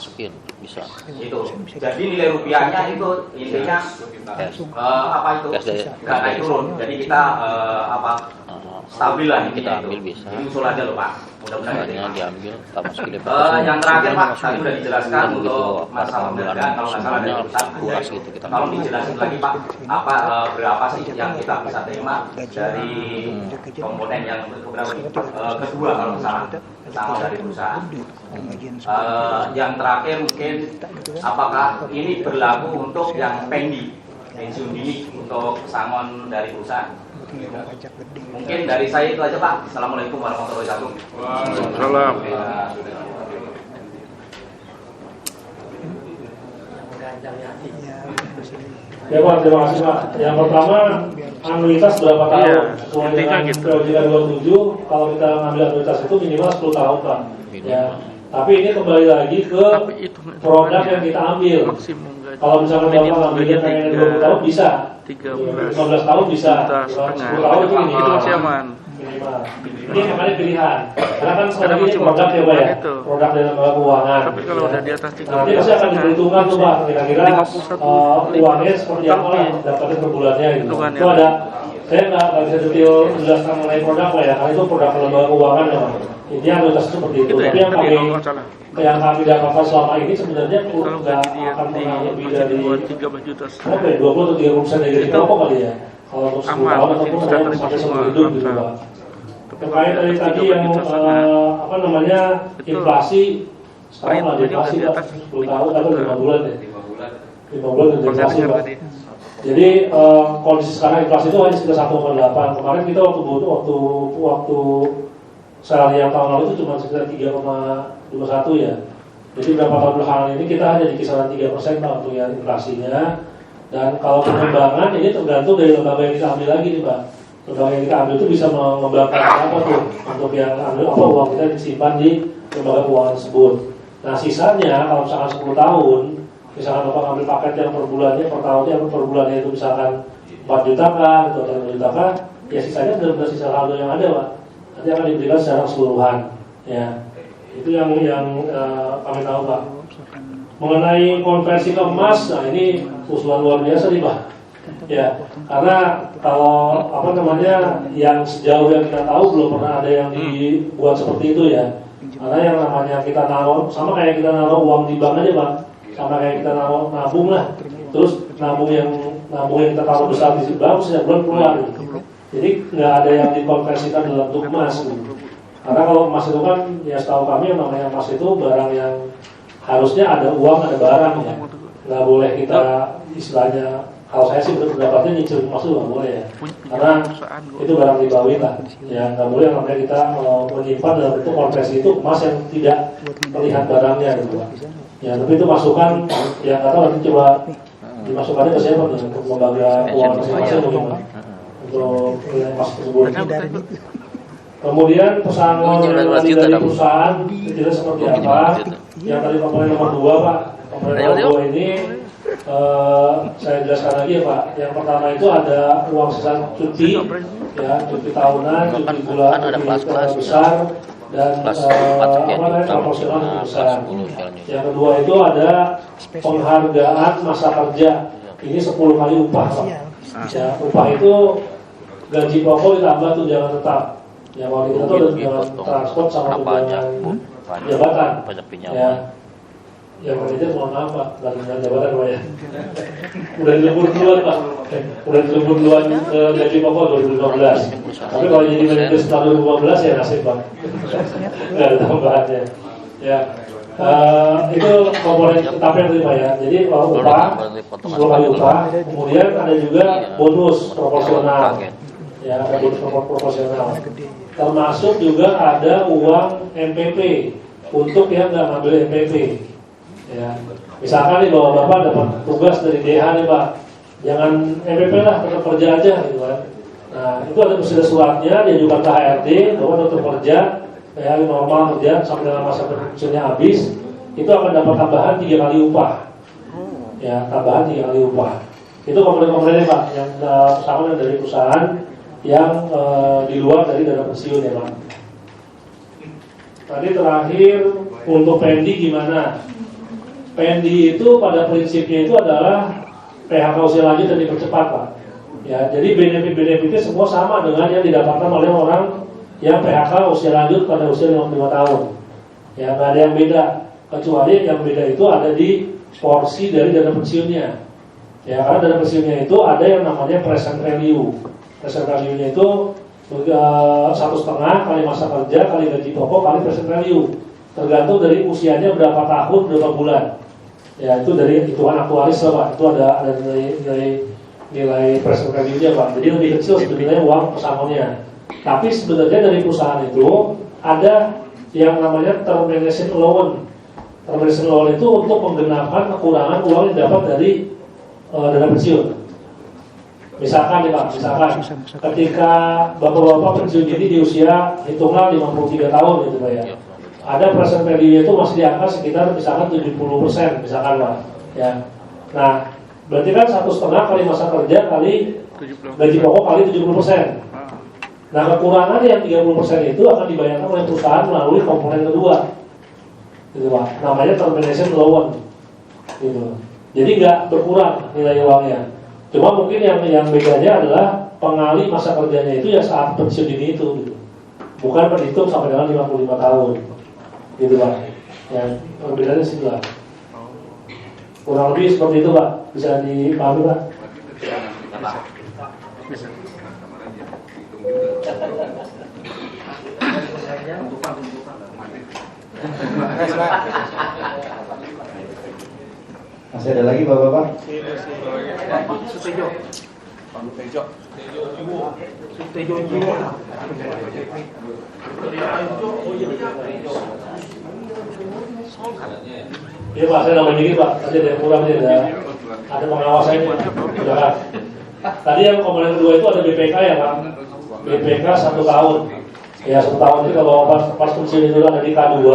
bisa itu jadi nilai rupiahnya itu intinya apa itu nggak naik turun, jadi kita stabil lah intinya itu. Jadi usul aja loh Pak, mudah-mudahan diambil yang terakhir Pak, tadi sudah dijelaskan untuk masalah pendataan, kalau nggak salah dari pusat. Tolong dijelasin lagi Pak, apa berapa sih yang kita bisa terima dari komponen yang kedua kalau nggak salah sama dari perusahaan. Yang terakhir mungkin apakah ini berlaku untuk yang pensiun dini untuk pesangon dari perusahaan? Mungkin dari saya itu aja Pak. Assalamualaikum warahmatullahi wabarakatuh. Waalaikumsalam. Ya Pak, terima kasih Pak. Yang pertama, anuitas berapa tahun? Sesuai dengan kewajiban 27, kalau kita ngambil anuitas itu minimal 10 tahun Pak. Ya. Tapi ini kembali lagi ke produk yang kita ambil. Kalau misalnya Bapak ngambilnya pengen 20 tahun bisa, 15 tahun bisa, 10 tahun itu minimal. Ini namanya pilihan. Karena kan sekarang ini produk ya Pak ya, produk dari lembaga keuangan. Tapi kalau udah di atas 30, nanti pasti akan diperhitungkan tuh Pak, kira-kira uangnya seperti apa lah, dapatnya per bulannya gitu. Itu ada, saya nggak bisa detail jelaskan mengenai produk Pak ya, karena itu produk lembaga keuangan ya Pak. Intinya anuitas seperti itu. Tapi yang kami dapatkan selama ini sebenarnya nggak akan pernah lebih dari 13 juta. berapa ya, 20 atau 30% dari rokok kali ya. Kalau untuk 10 tahun ataupun sampai seumur hidup gitu Pak. Terkait dari tadi yang apa namanya inflasi, sekarang ada inflasi Pak, 10 tahun atau 5 bulan ya. 5 bulan ada inflasi Pak. Jadi kondisi sekarang inflasi itu hanya sekitar 1,8. Kemarin kita waktu salary yang tahun lalu itu cuma sekitar 3,21 ya. Jadi beberapa tahun belakangan ini kita hanya di kisaran 3% Pak untuk yang inflasinya. Dan kalau pengembangan ini tergantung dari lembaga yang kita ambil lagi nih Pak. Lembaga yang kita ambil itu bisa mengembangkan apa tuh untuk yang ambil apa uang kita disimpan di lembaga keuangan tersebut. Nah sisanya kalau misalkan 10 tahun, misalkan Bapak ambil paket yang per bulannya, per tahunnya, per bulannya itu misalkan 4 juta kah, atau 5 juta kah, ya sisanya benar-benar sisa saldo yang ada Pak. Nanti akan diberikan secara keseluruhan. Ya, itu yang kami tahu Pak. Mengenai konversi ke emas, nah ini usulan luar biasa nih Pak. Ya, karena kalau apa namanya yang sejauh yang kita tahu belum pernah ada yang dibuat seperti itu ya. Karena yang namanya kita naruh sama kayak kita naruh uang di bank aja Pak, sama kayak kita naruh nabung lah. Terus nabung yang kita taruh besar di bank setiap bulan keluar. Gitu. Jadi nggak ada yang dikonversikan dalam bentuk emas. Gitu. Karena kalau emas itu kan ya setahu kami yang namanya emas itu barang yang harusnya ada uang ada barang ya. Nggak boleh kita istilahnya, kalau saya sih pendapatnya nyicil emas itu nggak boleh ya. Karena itu barang ribawi lah. Ya nggak boleh yang namanya kita menyimpan dalam bentuk konversi itu emas yang tidak terlihat barangnya gitu Pak. Ya, tapi itu masukan yang nggak tahu nanti coba dimasukkannya ke siapa nih untuk lembaga keuangan masing-masing bagaimana untuk nilai emas tersebut. Kemudian pesangon dari perusahaan tidak seperti apa? Yang tadi komponen nomor 2 Pak, komponen nomor 2 ini saya jelaskan lagi ya Pak. Yang pertama itu ada uang sisa cuti, ya cuti tahunan, cuti bulan, cuti besar dan proporsional cuti besar. Yang kedua itu ada penghargaan masa kerja. Ini 10 kali upah Pak. Ya, upah itu gaji pokok ditambah tunjangan tetap. Ya kalau kita tuh dengan transport sama tunjangan jabatan. Ya, yang manajer mohon maaf Pak, tunjangan jabatan Pak ya. Udah dilebur duluan Pak, udah dilebur duluan gaji pokok 2015. Tapi kalau jadi manajer setelah 2015 ya nasib Pak. Nggak ada tambahannya. Ya, itu komponen tetapnya tadi Pak ya. Jadi kalau upah 10 kali upah, kemudian ada juga bonus proporsional. Ya, ada bonus proporsional. Termasuk juga ada uang MPP untuk yang nggak ngambil MPP. Ya, misalkan nih bahwa Bapak dapat tugas dari DH nih Pak, jangan MPP lah, tetap kerja aja gitu kan. Nah, itu ada suratnya, diajukan ke HRD, Bapak tetap kerja, ya normal kerja sampai dengan masa pensiunnya habis, itu akan dapat tambahan 3 kali upah. Ya, tambahan 3 kali upah. Itu komponen-komponennya Pak, yang sama dari perusahaan yang di luar dari dana pensiun ya Pak. Tadi terakhir untuk pendi gimana? Pendi itu pada prinsipnya itu adalah PHK usia lanjut dan dipercepat Pak. Ya, jadi benefit-benefitnya semua sama dengan yang didapatkan oleh orang yang PHK usia lanjut pada usia 55 tahun. Ya, nggak ada yang beda. Kecuali yang beda itu ada di porsi dari dana pensiunnya. Ya, karena dana pensiunnya itu ada yang namanya present value. Present value-nya itu 1,5 kali masa kerja kali gaji pokok kali present value, tergantung dari usianya berapa tahun berapa bulan. Ya itu dari hitungan aktuaris lah Pak. Itu ada nilai present value-nya Pak. Jadi lebih kecil sebenarnya uang pesangonnya. Tapi sebenarnya dari perusahaan itu ada yang namanya termination loan. Termination loan itu untuk menggenapkan kekurangan uang yang dapat dari dana pensiun. Misalkan nih Pak, ketika bapak-bapak pensiun ini di usia hitunglah 53 tahun gitu Pak ya. Ada present value itu masih di angka sekitar misalkan 70% misalkan Pak ya. Nah, berarti kan 1,5 kali masa kerja kali gaji pokok kali 70%. Nah, kekurangan yang 30% itu akan dibayarkan oleh perusahaan melalui komponen kedua. Gitu Pak. Namanya termination loan. Gitu. Jadi nggak berkurang nilai uangnya. Cuma mungkin yang bedanya adalah pengali masa kerjanya itu ya saat pensiun dini itu gitu. Bukan berhitung sampai dengan 55 tahun. Gitu Pak. Ya, perbedaannya sih lah. Kurang lebih seperti itu Pak. Bisa dipahami Pak? Bisa. Masih ada lagi Bapak-bapak? Sutejo. Iya Pak, saya namanya dikit Pak. Tadi ada yang kurang, ada pengawasannya. Sudah. Tadi yang komponen kedua itu ada BPK ya Pak. BPK 1 tahun. Ya 1 tahun itu kalau pas pensiun itu kan dari K2,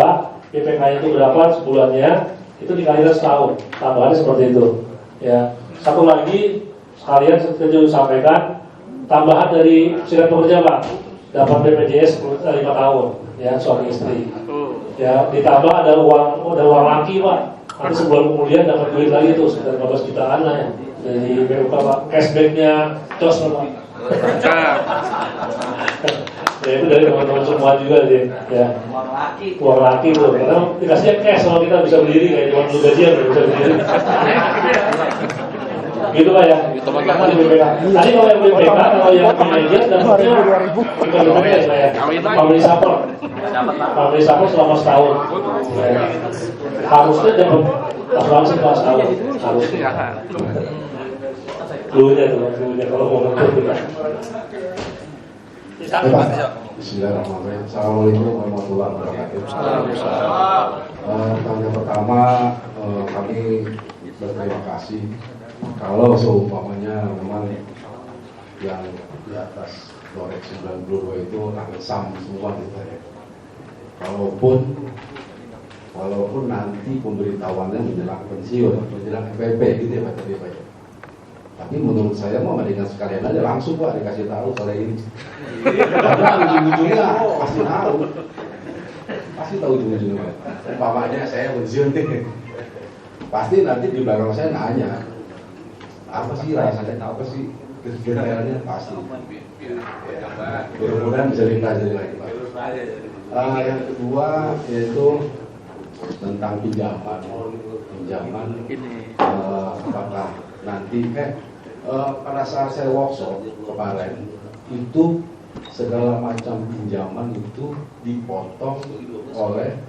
BPK itu berapa sebulannya? Itu dikalikan setahun. Tambahannya seperti itu. Ya. Satu lagi sekalian saya sampaikan tambahan dari serikat pekerja Pak. Dapat BPJS 5 tahun. Ya suami istri. Ya ditambah ada uang laki Pak. Nanti sebulan kemudian dapat duit lagi tuh sekitar 15 jutaan lah ya. Dari BUK Pak. Cashbacknya jos Pak. Ya itu dari teman-teman semua juga deh. Ya. Uang laki tuh. Karena dikasihnya cash sama kita bisa berdiri kayak cuma dulu gajian bisa berdiri. Gitu Pak ya. Teman-teman BPK. Tadi kalau yang BPK kalau yang manajer dapatnya bukan BPK ya. Family support. Family support selama setahun. Ya. Harusnya dapat asuransi selama setahun. Harusnya. Dulunya kalau mau ngumpul kita. Bismillahirrahmanirrahim. Assalamualaikum warahmatullahi wabarakatuh. Yang pertama, kami berterima kasih kalau seumpamanya memang yang di atas Lorex 92 itu langsam semua gitu ya. Walaupun nanti pemberitahuannya menjelang pensiun, menjelang FPP gitu ya Pak tadi Pak. Tapi menurut saya mau mendingan sekalian aja langsung Pak dikasih tahu sore ini. Karena ujung-ujungnya pasti tahu ujung-ujungnya. Umpamanya saya pensiun nih, pasti nanti di belakang saya nanya apa sih rasanya, apa sih kegiatannya pasti. Mudah-mudahan bisa dipelajari lagi Pak. Yang kedua yaitu tentang pinjaman apakah nanti pada saat saya workshop kemarin itu segala macam pinjaman itu dipotong oleh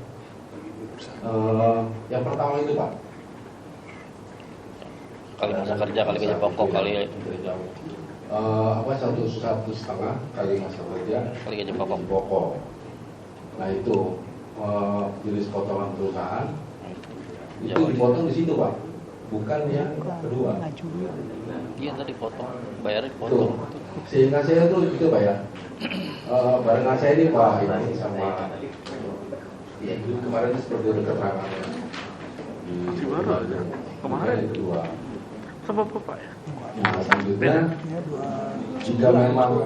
yang pertama itu Pak kali masa kerja, kali gaji pokok, kali satu setengah kali masa kerja, kali gaji pokok. Nah itu jenis potongan perusahaan itu dipotong di situ Pak, bukan yang kedua. Iya tadi potong, bayarnya dipotong. Sehingga saya tuh itu Pak ya, barengan saya ini Pak ini sama ya itu kemarin seperti keterangannya di kemarin kedua. Sama Bapak ya? Nah selanjutnya jika memang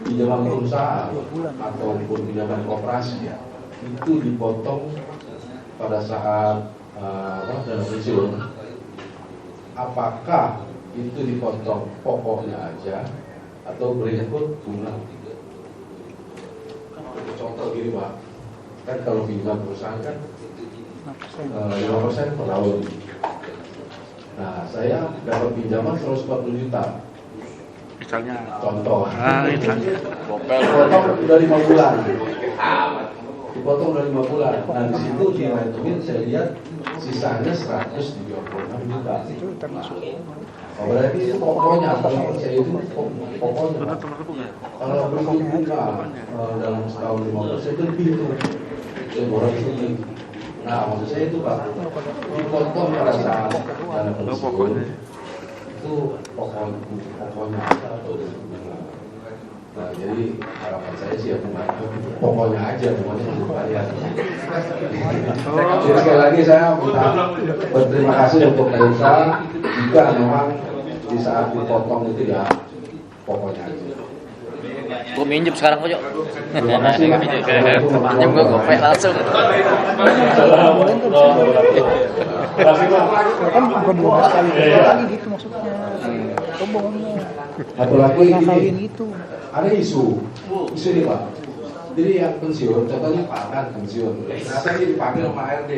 pinjaman perusahaan ataupun pinjaman koperasi ya, itu dipotong pada saat dana pensiun, apakah itu dipotong pokoknya aja atau berikut bunga? Contoh gini Pak, kan kalau pinjaman perusahaan kan 5% per tahun. Nah saya dapat pinjaman 140 juta misalnya, contoh, dipotong udah 5 bulan. Dipotong udah 5 bulan. Nah di situ dihitungin saya lihat sisanya 136 juta. Oh, berarti itu pokoknya kalau saya itu pokoknya. Kalau berikut bunga dalam setahun 5 bulan saya itu lebih itu. Saya borong itu. Nah maksud saya itu Pak, dipotong pada saat dana pensiun itu pokoknya atau nah jadi harapan saya sih ya pokoknya aja semuanya dibayar. Jadi sekali lagi saya minta berterima kasih untuk Elsa jika memang di saat dipotong itu ya pokoknya aja. Gue minjem sekarang kok, Jok. Terima kasih. Minjem gue gopek langsung. Kan bukan 12 kali lagi gitu maksudnya. Satu lagi ini itu. Ada isu nih Pak. Jadi yang pensiun, contohnya Pak kan pensiun. Ternyata ini dipanggil sama ARD.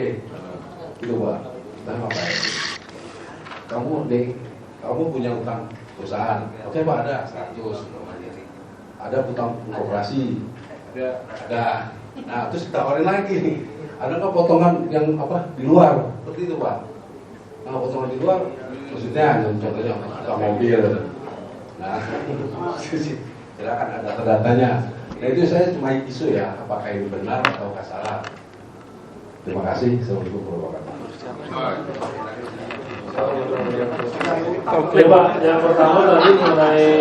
Gitu Pak. Kita sama Pak RD. Kamu punya utang perusahaan. Oke Pak ada 100. Ada utang koperasi, ada. Nah terus ditawarin lagi, ada nggak potongan yang di luar, seperti itu Pak. Nah potongan di luar, maksudnya contohnya utang mobil. Nah, silakan ada data-datanya. Nah itu saya cuma isu ya, apakah ini benar atau salah. Terima kasih. Assalamualaikum warahmatullahi wabarakatuh. Oke Pak, yang pertama tadi mengenai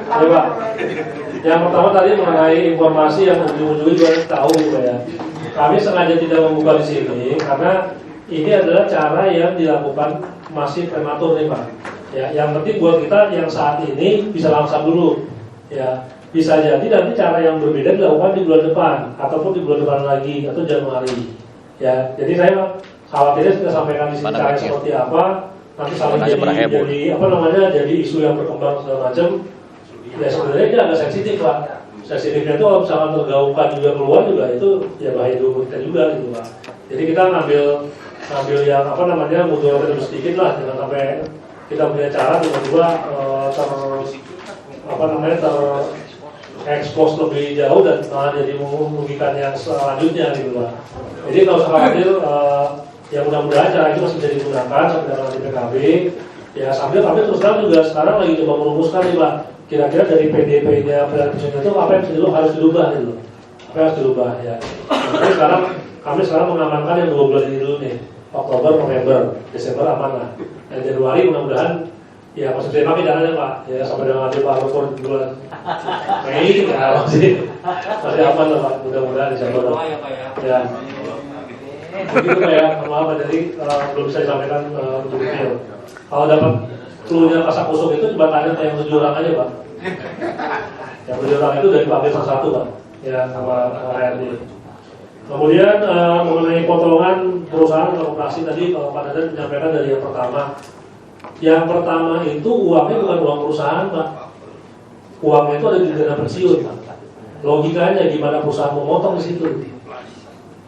ya Pak, yang pertama tadi mengenai informasi yang ujung-ujungnya juga tahu ya. Kami sengaja tidak membuka di sini karena ini adalah cara yang dilakukan masih prematur nih Pak. Ya, yang penting buat kita yang saat ini bisa langsung dulu. Ya, bisa jadi nanti cara yang berbeda dilakukan di bulan depan ataupun di bulan depan lagi atau Januari. Ya, jadi saya khawatirnya sudah sampaikan di sini cara seperti apa, nanti sampai jadi isu yang berkembang segala macam. Ya sebenarnya ini agak sensitif Pak. Sensitifnya itu kalau misalkan tergaungkan juga keluar juga itu ya bahaya dulu kita juga gitu Pak. Jadi kita ngambil yang mundur sedikit lah, jangan sampai kita punya cara tiba-tiba terekspos lebih jauh dan malah jadi merugikan yang selanjutnya gitu Pak. Jadi nggak usah khawatir, ya mudah-mudahan cara itu masih bisa digunakan sampai dalam di PKB. Ya sambil kami terus terang juga sekarang lagi coba merumuskan nih Pak, kira-kira dari PDP-nya pensiun itu apa yang harus dirubah gitu, apa yang harus dirubah ya. Jadi kami sekarang mengamankan yang 2 bulan ini dulu nih, Oktober, November, Desember aman lah. Dan Januari mudah-mudahan ya masih bisa dipakai dananya Pak, ya sampai dengan nanti Pak Rukun bulan Mei ya masih aman lah Pak, mudah-mudahan Desember. Ya. Begitu Pak ya, maaf jadi belum bisa disampaikan untuk detail. Kalau dapat clue-nya kasak kusuk itu coba tanya yang 7 orang aja Pak. Yang 7 orang itu dari Pak satu Pak, ya sama HRD. Kemudian mengenai potongan perusahaan atau operasi tadi kalau Pak Dadan menyampaikan dari yang pertama. Yang pertama itu uangnya bukan uang perusahaan Pak. Uangnya itu ada di dana pensiun Pak. Logikanya gimana perusahaan mau motong di situ?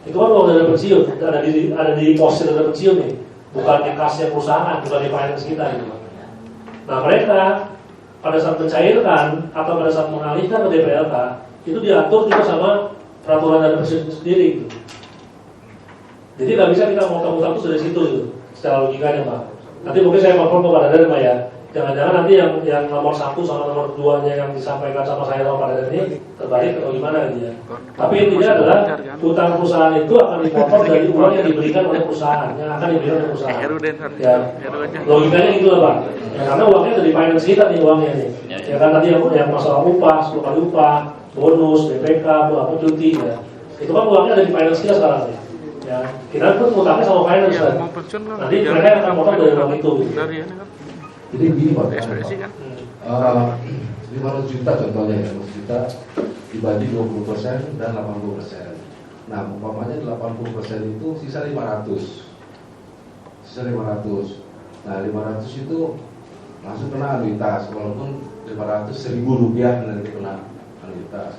Itu kan uang dana pensiun, ada di pos dana pensiun nih. Bukan di kasnya perusahaan, bukan di finance kita gitu. Nah mereka pada saat mencairkan atau pada saat mengalihkan ke DPLK itu diatur juga sama peraturan dana pensiun sendiri gitu. Jadi nggak bisa kita motong-motong itu dari situ gitu, secara logikanya Pak. Nanti mungkin saya konfirm kepada Dadan Pak ya. Jangan-jangan nanti yang nomor 1 sama nomor 2-nya yang disampaikan sama saya sama Pak Dadan ini terbalik atau gimana gitu ya. Tapi intinya adalah utang perusahaan itu akan dipotong dari uang yang diberikan oleh perusahaan, yang akan diberikan oleh perusahaan. Ya, logikanya itu lah Pak. Ya, karena uangnya dari finance kita nih uangnya nih. Ya kan tadi yang masalah upah, 10 kali upah, bonus, BPK, apa cuti ya. Itu kan uangnya dari finance kita sekarang nih. Ya, kita pun utangnya sama finance kan. Nanti mereka akan potong dari uang itu. Jadi begini Pak, 500 juta contohnya ya, 500 juta dibagi 20% dan 80%. Nah, umpamanya 80% itu sisa 500. Sisa 500. Nah, 500 itu langsung kena anuitas, walaupun 500 Rp1.000 nanti kena anuitas.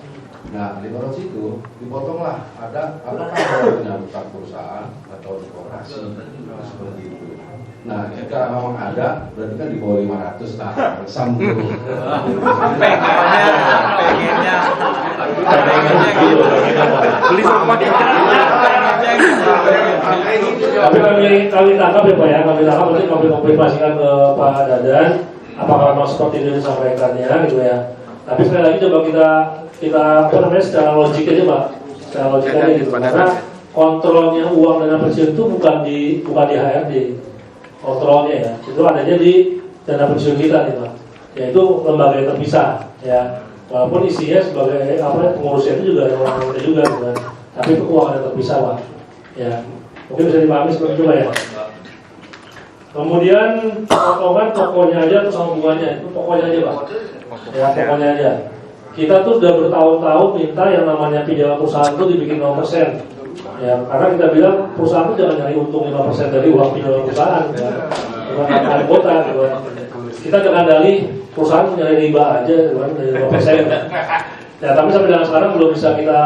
Nah, 500 itu dipotonglah ada apakah punya utang perusahaan atau di koperasi seperti itu. Nah, jika memang ada, berarti kan di bawah 500 nah, sambung. Beli sama Tapi kami tangkap ya Pak ya, kami tangkap nanti kami konfirmasikan ke Pak Dadan apakah memang seperti itu disampaikannya gitu ya. Tapi sekali lagi coba kita apa namanya secara logik aja Pak, secara logik aja gitu. Karena kontrolnya uang dana pensiun itu bukan di HRD. Kontrolnya ya, itu adanya di dana pensiun kita nih Pak. Yaitu lembaga yang terpisah ya. Walaupun isinya sebagai pengurusnya itu juga orang muda juga kan. Tapi itu keuangan yang terpisah Pak. Ya. Mungkin bisa dipahami seperti itu Pak ya. Kemudian potongan pokoknya aja atau sama bunganya, itu pokoknya aja Pak. Ya, pokoknya aja. Kita tuh sudah bertahun-tahun minta yang namanya pinjaman perusahaan itu dibikin 0%. Ya, karena kita bilang perusahaan itu jangan nyari untung 5% dari uang pinjaman perusahaan ya. Bukan ada kota gitu. Kita dengan dalih perusahaan nyari riba aja kan dari 5%. Ya, tapi sampai dengan sekarang belum bisa kita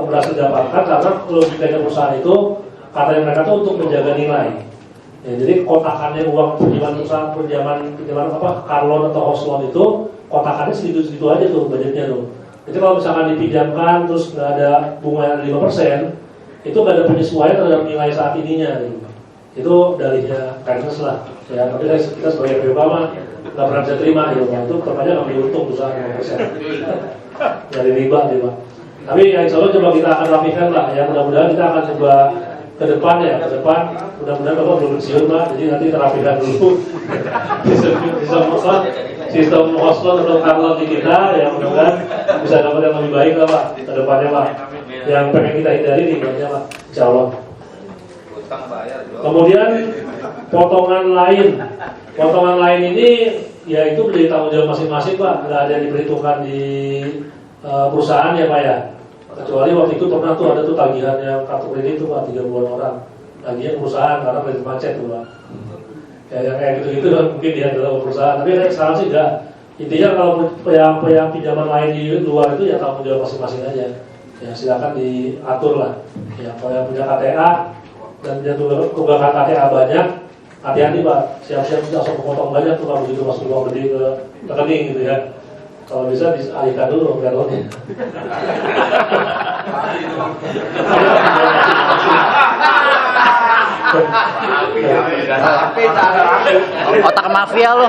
berhasil dapatkan karena logikanya perusahaan itu katanya mereka tuh untuk menjaga nilai. Ya, jadi kotakannya uang pinjaman perusahaan, pinjaman apa, car loan atau house loan itu kotakannya segitu-segitu aja tuh budgetnya tuh. Jadi kalau misalkan dipinjamkan terus nggak ada bunga yang 5%, itu nggak ada penyesuaian terhadap nilai saat ininya gitu. Itu dalihnya kindness lah. Ya, tapi kita sebagai PUK mah nggak pernah bisa terima gitu. Itu tetap aja ngambil untung perusahaan 5% dari riba gitu. Tapi ya insya Allah coba kita akan rapikan lah. Ya mudah-mudahan kita akan coba ke depan mudah-mudahan Bapak belum pensiun Pak, jadi nanti terapikan dulu sistem host-loan atau car-loan di kita, ya mudah-mudahan bisa dapat yang lebih baik lah Pak ke depannya Pak. Yang pengen kita hindari nih banyak Pak, insya Allah. Kemudian potongan lain ini ya itu menjadi tanggung jawab masing-masing Pak, nggak ada yang diperhitungkan di perusahaan ya Pak ya. Kecuali waktu itu pernah tuh ada tuh tagihannya kartu kredit tuh Pak 30-an orang. Tagihan perusahaan karena kredit macet tuh Pak. Ya yang kayak gitu-gitu kan mungkin dia adalah perusahaan. Tapi sekarang sih enggak. Intinya kalau yang pinjaman lain di luar itu ya tanggung jawab masing-masing aja. Ya silakan diatur lah. Ya kalau yang punya KTA dan dia tunggakan KTA banyak, hati-hati Pak. Siap-siap langsung memotong banyak tuh kalau begitu masuk uang gede ke rekening gitu ya. Kalau bisa dialihkan dulu galonnya. Otak mafia lo.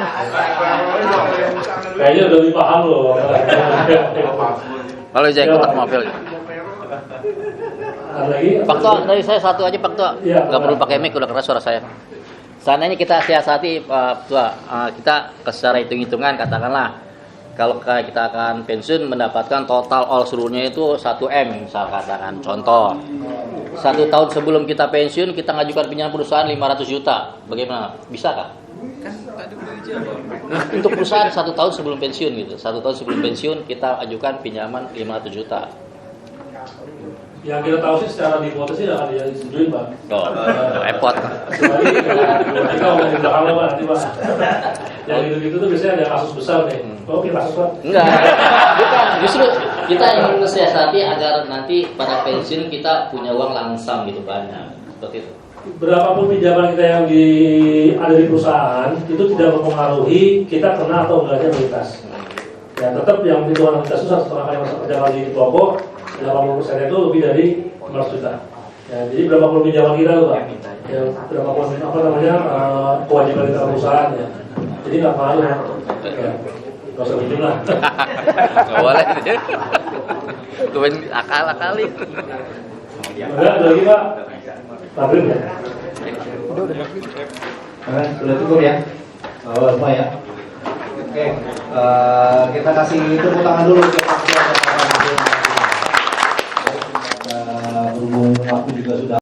Kayaknya udah lebih paham loh. Kalau Jack otak mafia. Ada lagi? Pak Tua, dari saya satu aja Pak Tua. Iya. Nggak perlu pakai mic, udah keras suara saya. Seandainya kita siasati Pak Tua, kita secara hitung-hitungan katakanlah kalau kita akan pensiun mendapatkan total all seluruhnya itu 1 M misal katakan contoh. 1 tahun sebelum kita pensiun kita ngajukan pinjaman perusahaan 500 juta. Bagaimana? Bisa kah? Untuk perusahaan 1 tahun sebelum pensiun gitu. 1 tahun sebelum pensiun kita ajukan pinjaman 500 juta. Yang kita tahu sih secara di hipotesis akan disetujui, Pak. Oh, repot. Kecuali kita ngomongin belakang Pak nanti Pak. Yang gitu-gitu tuh biasanya ada kasus besar nih. Oh, kasus Pak? Enggak. Bukan, justru kita ingin mensiasati agar nanti pada pensiun kita punya uang langsam gitu banyak. Seperti itu. Berapapun pinjaman kita yang ada di perusahaan itu tidak mempengaruhi kita kena atau enggaknya anuitas. Ya tetap yang hitungan anuitas itu 1,5 kali masa kerja kali kelompok 80% itu lebih dari 500 juta. Ya, jadi berapapun pinjaman kita tuh Pak. Ya, berapapun kewajiban kita perusahaan ya. Jadi nggak pengaruh ya. Nggak usah pinjam lah. Nggak boleh. Gue akal-akali. Udah lagi Pak. Maghrib ya. Sudah cukup ya. Semua ya. Oke, kita kasih tepuk tangan dulu. Berhubung waktu juga sudah